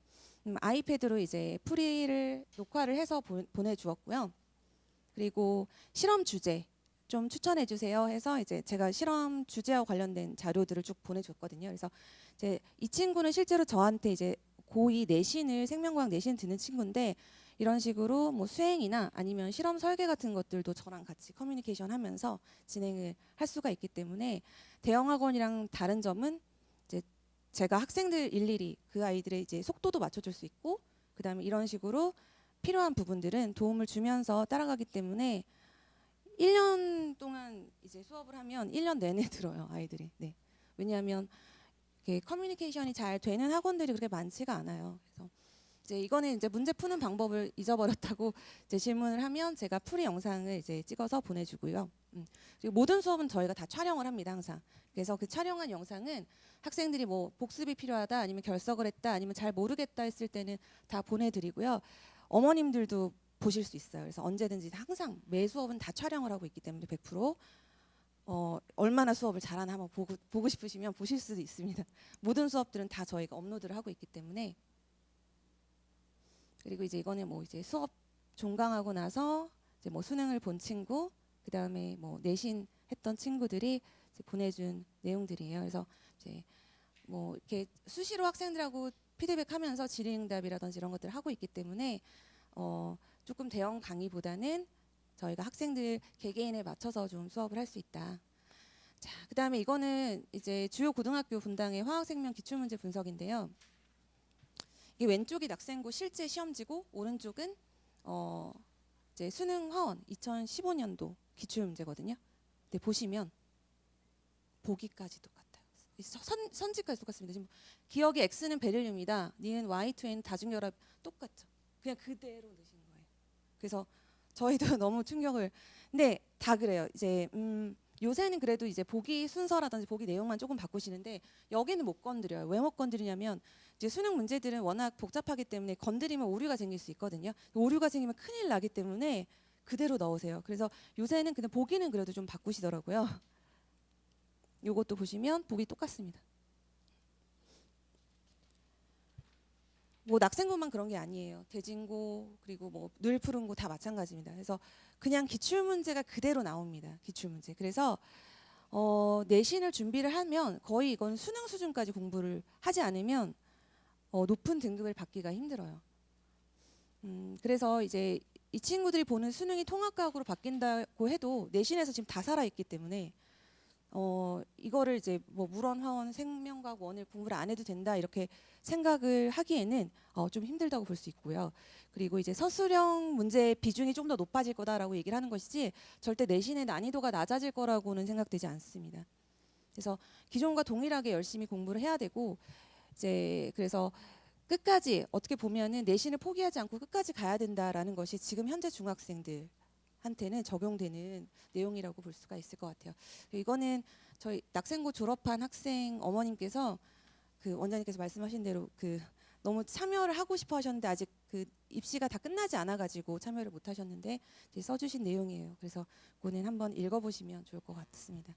아이패드로 이제 풀이를 녹화를 해서 보내주었고요. 그리고 실험 주제 좀 추천해 주세요 해서 이제 제가 실험 주제와 관련된 자료들을 쭉 보내줬거든요. 그래서 이제 이 친구는 실제로 저한테 이제 고2 내신을 생명과학 내신 듣는 친구인데 이런 식으로 뭐 수행이나 아니면 실험 설계 같은 것들도 저랑 같이 커뮤니케이션 하면서 진행을 할 수가 있기 때문에 대형 학원이랑 다른 점은 이제 제가 학생들 일일이 그 아이들의 이제 속도도 맞춰줄 수 있고 그다음에 이런 식으로 필요한 부분들은 도움을 주면서 따라가기 때문에 1년 동안 이제 수업을 하면 1년 내내 들어요 아이들이. 네. 왜냐하면 이렇게 커뮤니케이션이 잘 되는 학원들이 그렇게 많지가 않아요. 그래서 이제 이거는 이제 문제 푸는 방법을 잊어버렸다고 이제 질문을 하면 제가 풀이 영상을 이제 찍어서 보내주고요. 그리고 모든 수업은 저희가 다 촬영을 합니다 항상. 그래서 그 촬영한 영상은 학생들이 뭐 복습이 필요하다 아니면 결석을 했다 아니면 잘 모르겠다 했을 때는 다 보내드리고요. 어머님들도 보실 수 있어요. 그래서 언제든지 항상 매 수업은 다 촬영을 하고 있기 때문에 100% 얼마나 수업을 잘하나 한번 보고 싶으시면 보실 수도 있습니다. 모든 수업들은 다 저희가 업로드를 하고 있기 때문에. 그리고 이제 이거는 뭐 이제 수업 종강하고 나서 이제 뭐 수능을 본 친구, 그 다음에 뭐 내신 했던 친구들이 이제 보내준 내용들이에요. 그래서 이제 뭐 이렇게 수시로 학생들하고 피드백하면서 질의응답이라든지 이런 것들을 하고 있기 때문에 조금 대형 강의보다는 저희가 학생들 개개인에 맞춰서 좀 수업을 할 수 있다. 자, 그다음에 이거는 이제 주요 고등학교 분당의 화학생명 기출문제 분석인데요. 이게 왼쪽이 낙생고 실제 시험지고 오른쪽은 이제 수능 화원 2015년도 기출문제거든요. 근데 보시면 보기까지 똑같아요. 선지까지 똑같습니다. 지금 기억의 X는 베릴륨이다. 니은 Y2N 다중결합 똑같죠. 그냥 그대로 넣으신 거예요. 그래서 저희도 너무 충격을. 근데 다 그래요. 이제 요새는 그래도 이제 보기 순서라든지 보기 내용만 조금 바꾸시는데 여기는 못 건드려요. 왜 못 건드리냐면 이제 수능 문제들은 워낙 복잡하기 때문에 건드리면 오류가 생길 수 있거든요. 오류가 생기면 큰일 나기 때문에 그대로 넣으세요. 그래서 요새는 그냥 보기는 그래도 좀 바꾸시더라고요. 요것도 보시면 보기 똑같습니다. 뭐 낙생고만 그런 게 아니에요. 대진고 그리고 뭐 늘 푸른 고 다 마찬가지입니다. 그래서 그냥 기출 문제가 그대로 나옵니다. 기출 문제. 그래서 내신을 준비를 하면 거의 이건 수능 수준까지 공부를 하지 않으면 높은 등급을 받기가 힘들어요. 그래서 이제 이 친구들이 보는 수능이 통합과학으로 바뀐다고 해도 내신에서 지금 다 살아있기 때문에 이거를 이제 뭐 물원, 화원, 생명과학 원을 공부를 안 해도 된다 이렇게 생각을 하기에는 좀 힘들다고 볼 수 있고요. 그리고 이제 서술형 문제의 비중이 좀 더 높아질 거다라고 얘기를 하는 것이지 절대 내신의 난이도가 낮아질 거라고는 생각되지 않습니다. 그래서 기존과 동일하게 열심히 공부를 해야 되고 이제 그래서 끝까지 어떻게 보면은 내신을 포기하지 않고 끝까지 가야 된다라는 것이 지금 현재 중학생들 한테는 적용되는 내용이라고 볼 수가 있을 것 같아요. 이거는 저희 낙생고 졸업한 학생 어머님께서 그 원장님께서 말씀하신 대로 그 너무 참여를 하고 싶어 하셨는데 아직 그 입시가 다 끝나지 않아 가지고 참여를 못 하셨는데 이제 써주신 내용이에요. 그래서 그거는 한번 읽어보시면 좋을 것 같습니다.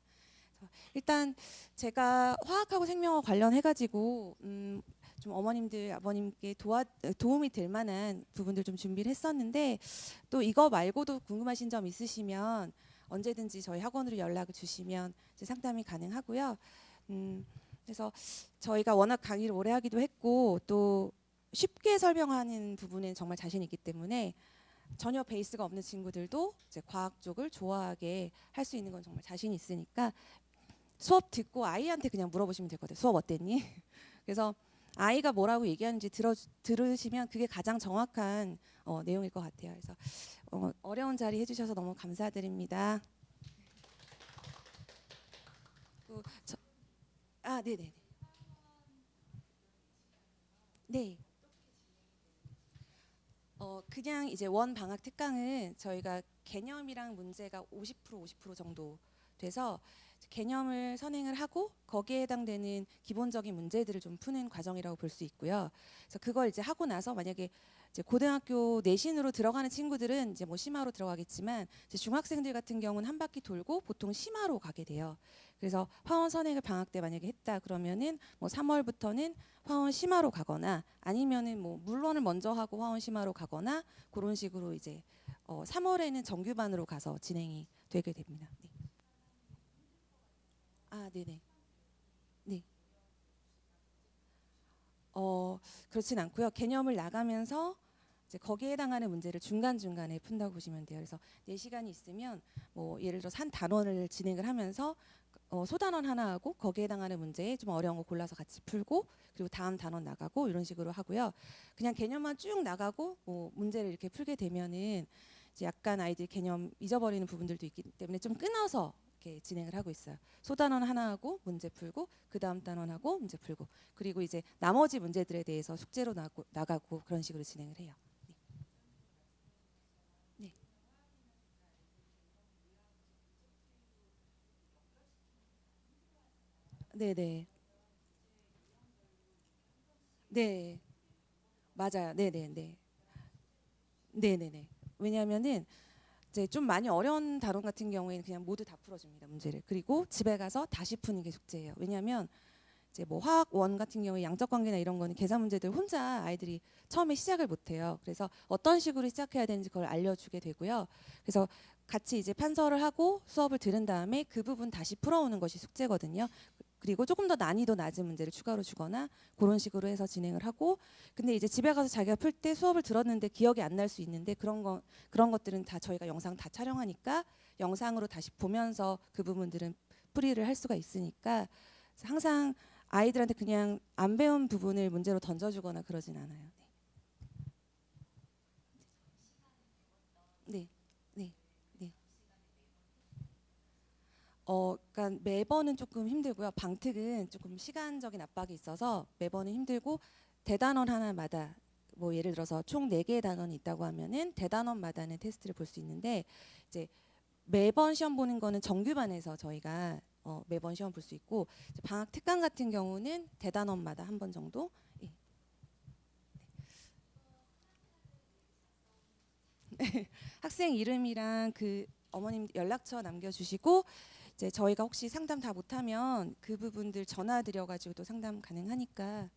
일단 제가 화학하고 생명과 관련해 가지고 좀 어머님들 아버님께 도움이 될 만한 부분들 좀 준비를 했었는데 또 이거 말고도 궁금하신 점 있으시면 언제든지 저희 학원으로 연락을 주시면 이제 상담이 가능하고요. 그래서 저희가 워낙 강의를 오래 하기도 했고 또 쉽게 설명하는 부분에 정말 자신 있기 때문에 전혀 베이스가 없는 친구들도 이제 과학 쪽을 좋아하게 할 수 있는 건 정말 자신 있으니까 수업 듣고 아이한테 그냥 물어보시면 되거든요. 수업 어땠니? 그래서 아이가 뭐라고 얘기하는지 들으시면 그게 가장 정확한 내용일 것 같아요. 그래서 어려운 자리 해주셔서 너무 감사드립니다. 네네. 네. 그냥 이제 원 방학 특강은 저희가 개념이랑 문제가 50% 50% 정도 돼서 개념을 선행을 하고 거기에 해당되는 기본적인 문제들을 좀 푸는 과정이라고 볼 수 있고요. 그래서 그걸 이제 하고 나서 만약에 이제 고등학교 내신으로 들어가는 친구들은 이제 뭐 심화로 들어가겠지만 이제 중학생들 같은 경우는 한 바퀴 돌고 보통 심화로 가게 돼요. 그래서 화원 선행을 방학 때 만약에 했다 그러면은 뭐 3월부터는 화원 심화로 가거나 아니면은 뭐 물론을 먼저 하고 화원 심화로 가거나 그런 식으로 이제 3월에는 정규반으로 가서 진행이 되게 됩니다. 네. 아, 네네. 네. 그렇진 않고요. 개념을 나가면서 이제 거기에 해당하는 문제를 중간중간에 푼다고 보시면 돼요. 그래서 4시간이 있으면 뭐 예를 들어서 한 단원을 진행을 하면서 소단원 하나 하고 거기에 해당하는 문제에 좀 어려운 거 골라서 같이 풀고 그리고 다음 단원 나가고 이런 식으로 하고요. 그냥 개념만 쭉 나가고 뭐 문제를 이렇게 풀게 되면은 이제 약간 아이들 개념 잊어버리는 부분들도 있기 때문에 좀 끊어서 이렇게 진행을 하고 있어요. 소단원 하나 하고 문제 풀고 그 다음 단원하고 문제 풀고 그리고 이제 나머지 문제들에 대해서 숙제로 나가고 그런 식으로 진행을 해요. 네. 네, 네. 네. 맞아요. 네, 네, 네. 네, 네, 네. 왜냐하면은 이제 좀 많이 어려운 단원 같은 경우에는 그냥 모두 다 풀어줍니다 문제를. 그리고 집에 가서 다시 푸는 게 숙제예요. 왜냐하면 이제 뭐 화학 원 같은 경우에 양적 관계나 이런 거는 계산 문제들 혼자 아이들이 처음에 시작을 못 해요. 그래서 어떤 식으로 시작해야 되는지 그걸 알려주게 되고요. 그래서 같이 이제 판서를 하고 수업을 들은 다음에 그 부분 다시 풀어오는 것이 숙제거든요. 그리고 조금 더 난이도 낮은 문제를 추가로 주거나 그런 식으로 해서 진행을 하고 근데 이제 집에 가서 자기가 풀 때 수업을 들었는데 기억이 안 날 수 있는데 그런 것들은 다 저희가 영상 다 촬영하니까 영상으로 다시 보면서 그 부분들은 풀이를 할 수가 있으니까 항상 아이들한테 그냥 안 배운 부분을 문제로 던져주거나 그러진 않아요. 네, 네, 네. 그러니까 매번은 조금 힘들고요. 방특은 조금 시간적인 압박이 있어서 매번은 힘들고 대단원 하나마다 뭐 예를 들어서 총 4개의 단원이 있다고 하면은 대단원마다는 테스트를 볼 수 있는데 이제 매번 시험 보는 거는 정규반에서 저희가 매번 시험 볼 수 있고 이제 방학 특강 같은 경우는 대단원마다 한 번 정도. 예. 학생 이름이랑 그 어머님 연락처 남겨주시고 이제 저희가 혹시 상담 다 못하면 그 부분들 전화 드려가지고도 상담 가능하니까.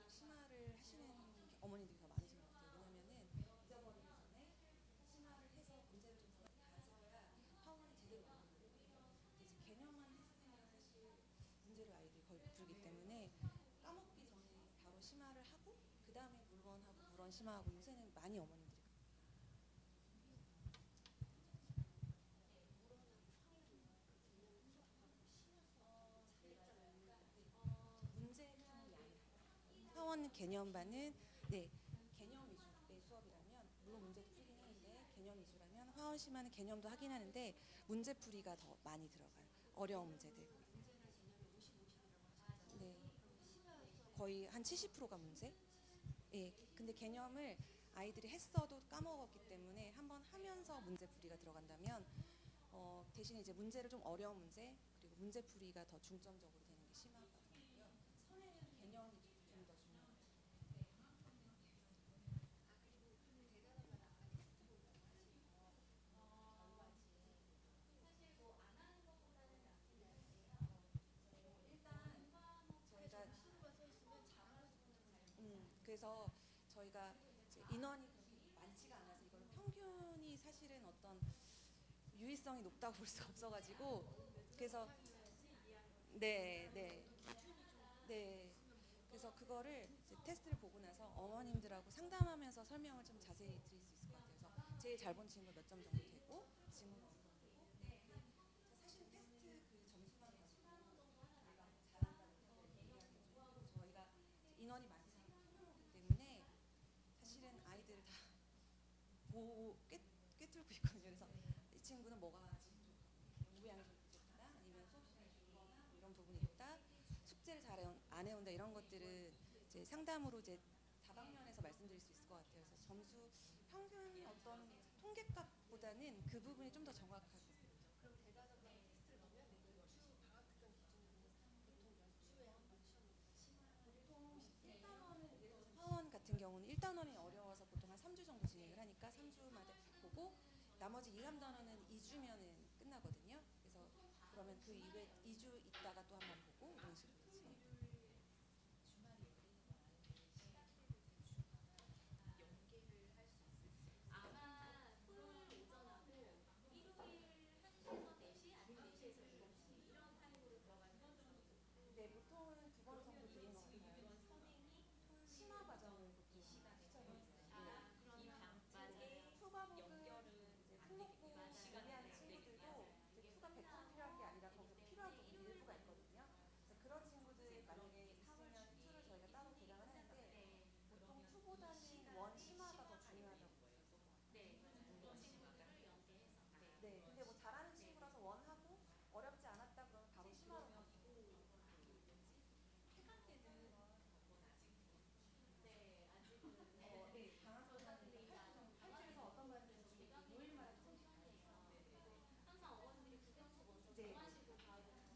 심화를 하시는 어머니들이 더 많으신 것 같아요. 왜냐면은 잊어버리기 전에 심화를 해서 문제를 좀 가져야 파원이 제대로 되는 거거든요. 이제 개념만 했으면 사실 문제를 아이들이 거의 못 풀기 때문에 까먹기 전에 바로 심화를 하고 그 다음에 물원하고 물원 심화하고 요새는 많이 어머니들이 문제는 파원 개념반은 네 개념 위주의 수업이라면 물론 문제도 풀긴 하는데 개념 위주라면 화원 심화는 개념도 하긴 하는데 문제풀이가 더 많이 들어가요. 어려운 문제들. 네. 거의 한 70%가 문제? 예, 근데 개념을 아이들이 했어도 까먹었기 때문에 한번 하면서 문제풀이가 들어간다면 대신 이제 문제를 좀 어려운 문제 그리고 문제풀이가 더 중점적으로 되는 게 심화과정이고요. 선행은 개념이 좀 더 중요해요. 일단 저희가 그래서 저희가 이제 인원이 그렇게 많지가 않아서 이거는 평균이 사실은 어떤 유의성이 높다고 볼 수가 없어가지고 그래서 네, 네, 네. 그래서 그거를 이제 테스트를 보고 나서 어머님들하고 상담하면서 설명을 좀 자세히 드릴 수 있을 것 같아요. 그래서 제일 잘 본 친구 몇 점 정도 되고 질문 어느 정도 되고 사실 테스트 그 점수만 가지고 내가 잘한다 못한다 이렇게 얘기하기 좀 힘들고 저희가 인원이 많지 않은 소규모이기 때문에 사실은 아이들 다 보고 꿰뚫고 있거든요. 그래서 이 친구는 뭐가 지금 좀 모양이 좀 부족하다 아니면 수업시간이 줄거나 뭐 이런 부분이 있다 숙제를 잘 안 해온다 이런 것들은 이제 상담으로 이제 다방면에서 말씀드릴 수 있을 것 같아요. 그래서 점수 평균 어떤 통계값보다는 그 부분이 좀 더 정확하게. 보통 1단원은 예를 들어서 사원 같은 경우는 1단원이 어려워서 보통 한 3주 정도 진행을 하니까 3주마다 보고 나머지 2, 3단원은 2주면은 끝나거든요. 그래서 그러면 그 이후에 2주 있다가 또 한 번 보고 이런 식으로 진행해요. 네, 보통은 두 번 정도 드린 것 같아요. 심화 과정을 보통 추천을 해요. 네. 투과목은 이제 특목고 준비하는 친구들도 이제 투가 100% 필요한 게 아니라 거기서 필요한 부분이 일부가 있거든요. 그래서 그런 친구들 만약에 있으면 투를 저희가 따로 계량을 하는데 보통 투보다는 원 심화가 더 중요하다고 볼 수 있을 것 같아요. 네, 근데 뭐 잘하는 친구라서 원하고 어렵지 않았다 그러면 바로 심화로 넘어가고 네, 강압적이니까 8주 정도, 8주에서 어떤 반은 요일마다 조금씩 다르죠. 네, 네.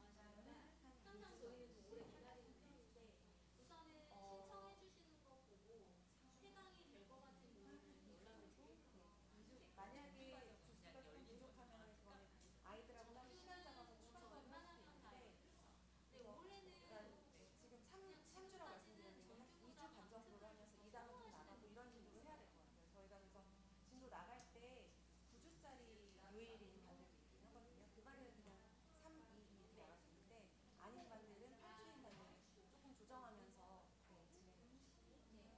그러면은 한 2주 정도. 만약에 부수가 조금 부족하면 그거는 아이들하고 따로 시간 잡아서 추가 수업을 할 수도 있는데 그래서 그러니까 지금 3주라고 말씀드렸는데 한 2주 반 정도로 하면서 2단원 좀 나가고 이런 식으로 해야 될 것 같아요. 저희가 그래서 진도 나갈 때 9주짜리 요일인 반들도 있긴 하거든요. 그 반들은 그냥 3, 2 이렇게 나갈 수 있는데 아닌 반들은 8주인 반들은 조금 조정하면서 네, 진행을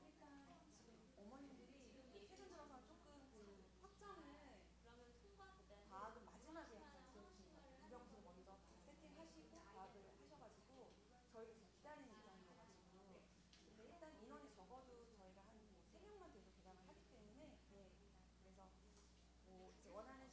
일단 지금 어머님들이 최근 들어서 조금 그 확정을 과학은 마지막에 항상 지어주시는 것 같아요. 국영수를 먼저 다 세팅하시고 과학을 하셔가지고 저희도 지금 기다리는 입장이어가지고 근데 일단 인원이 적어도 저희가 한 뭐 3명만 돼도 개강을 하기 때문에 네. 그래서 뭐 이제 원하는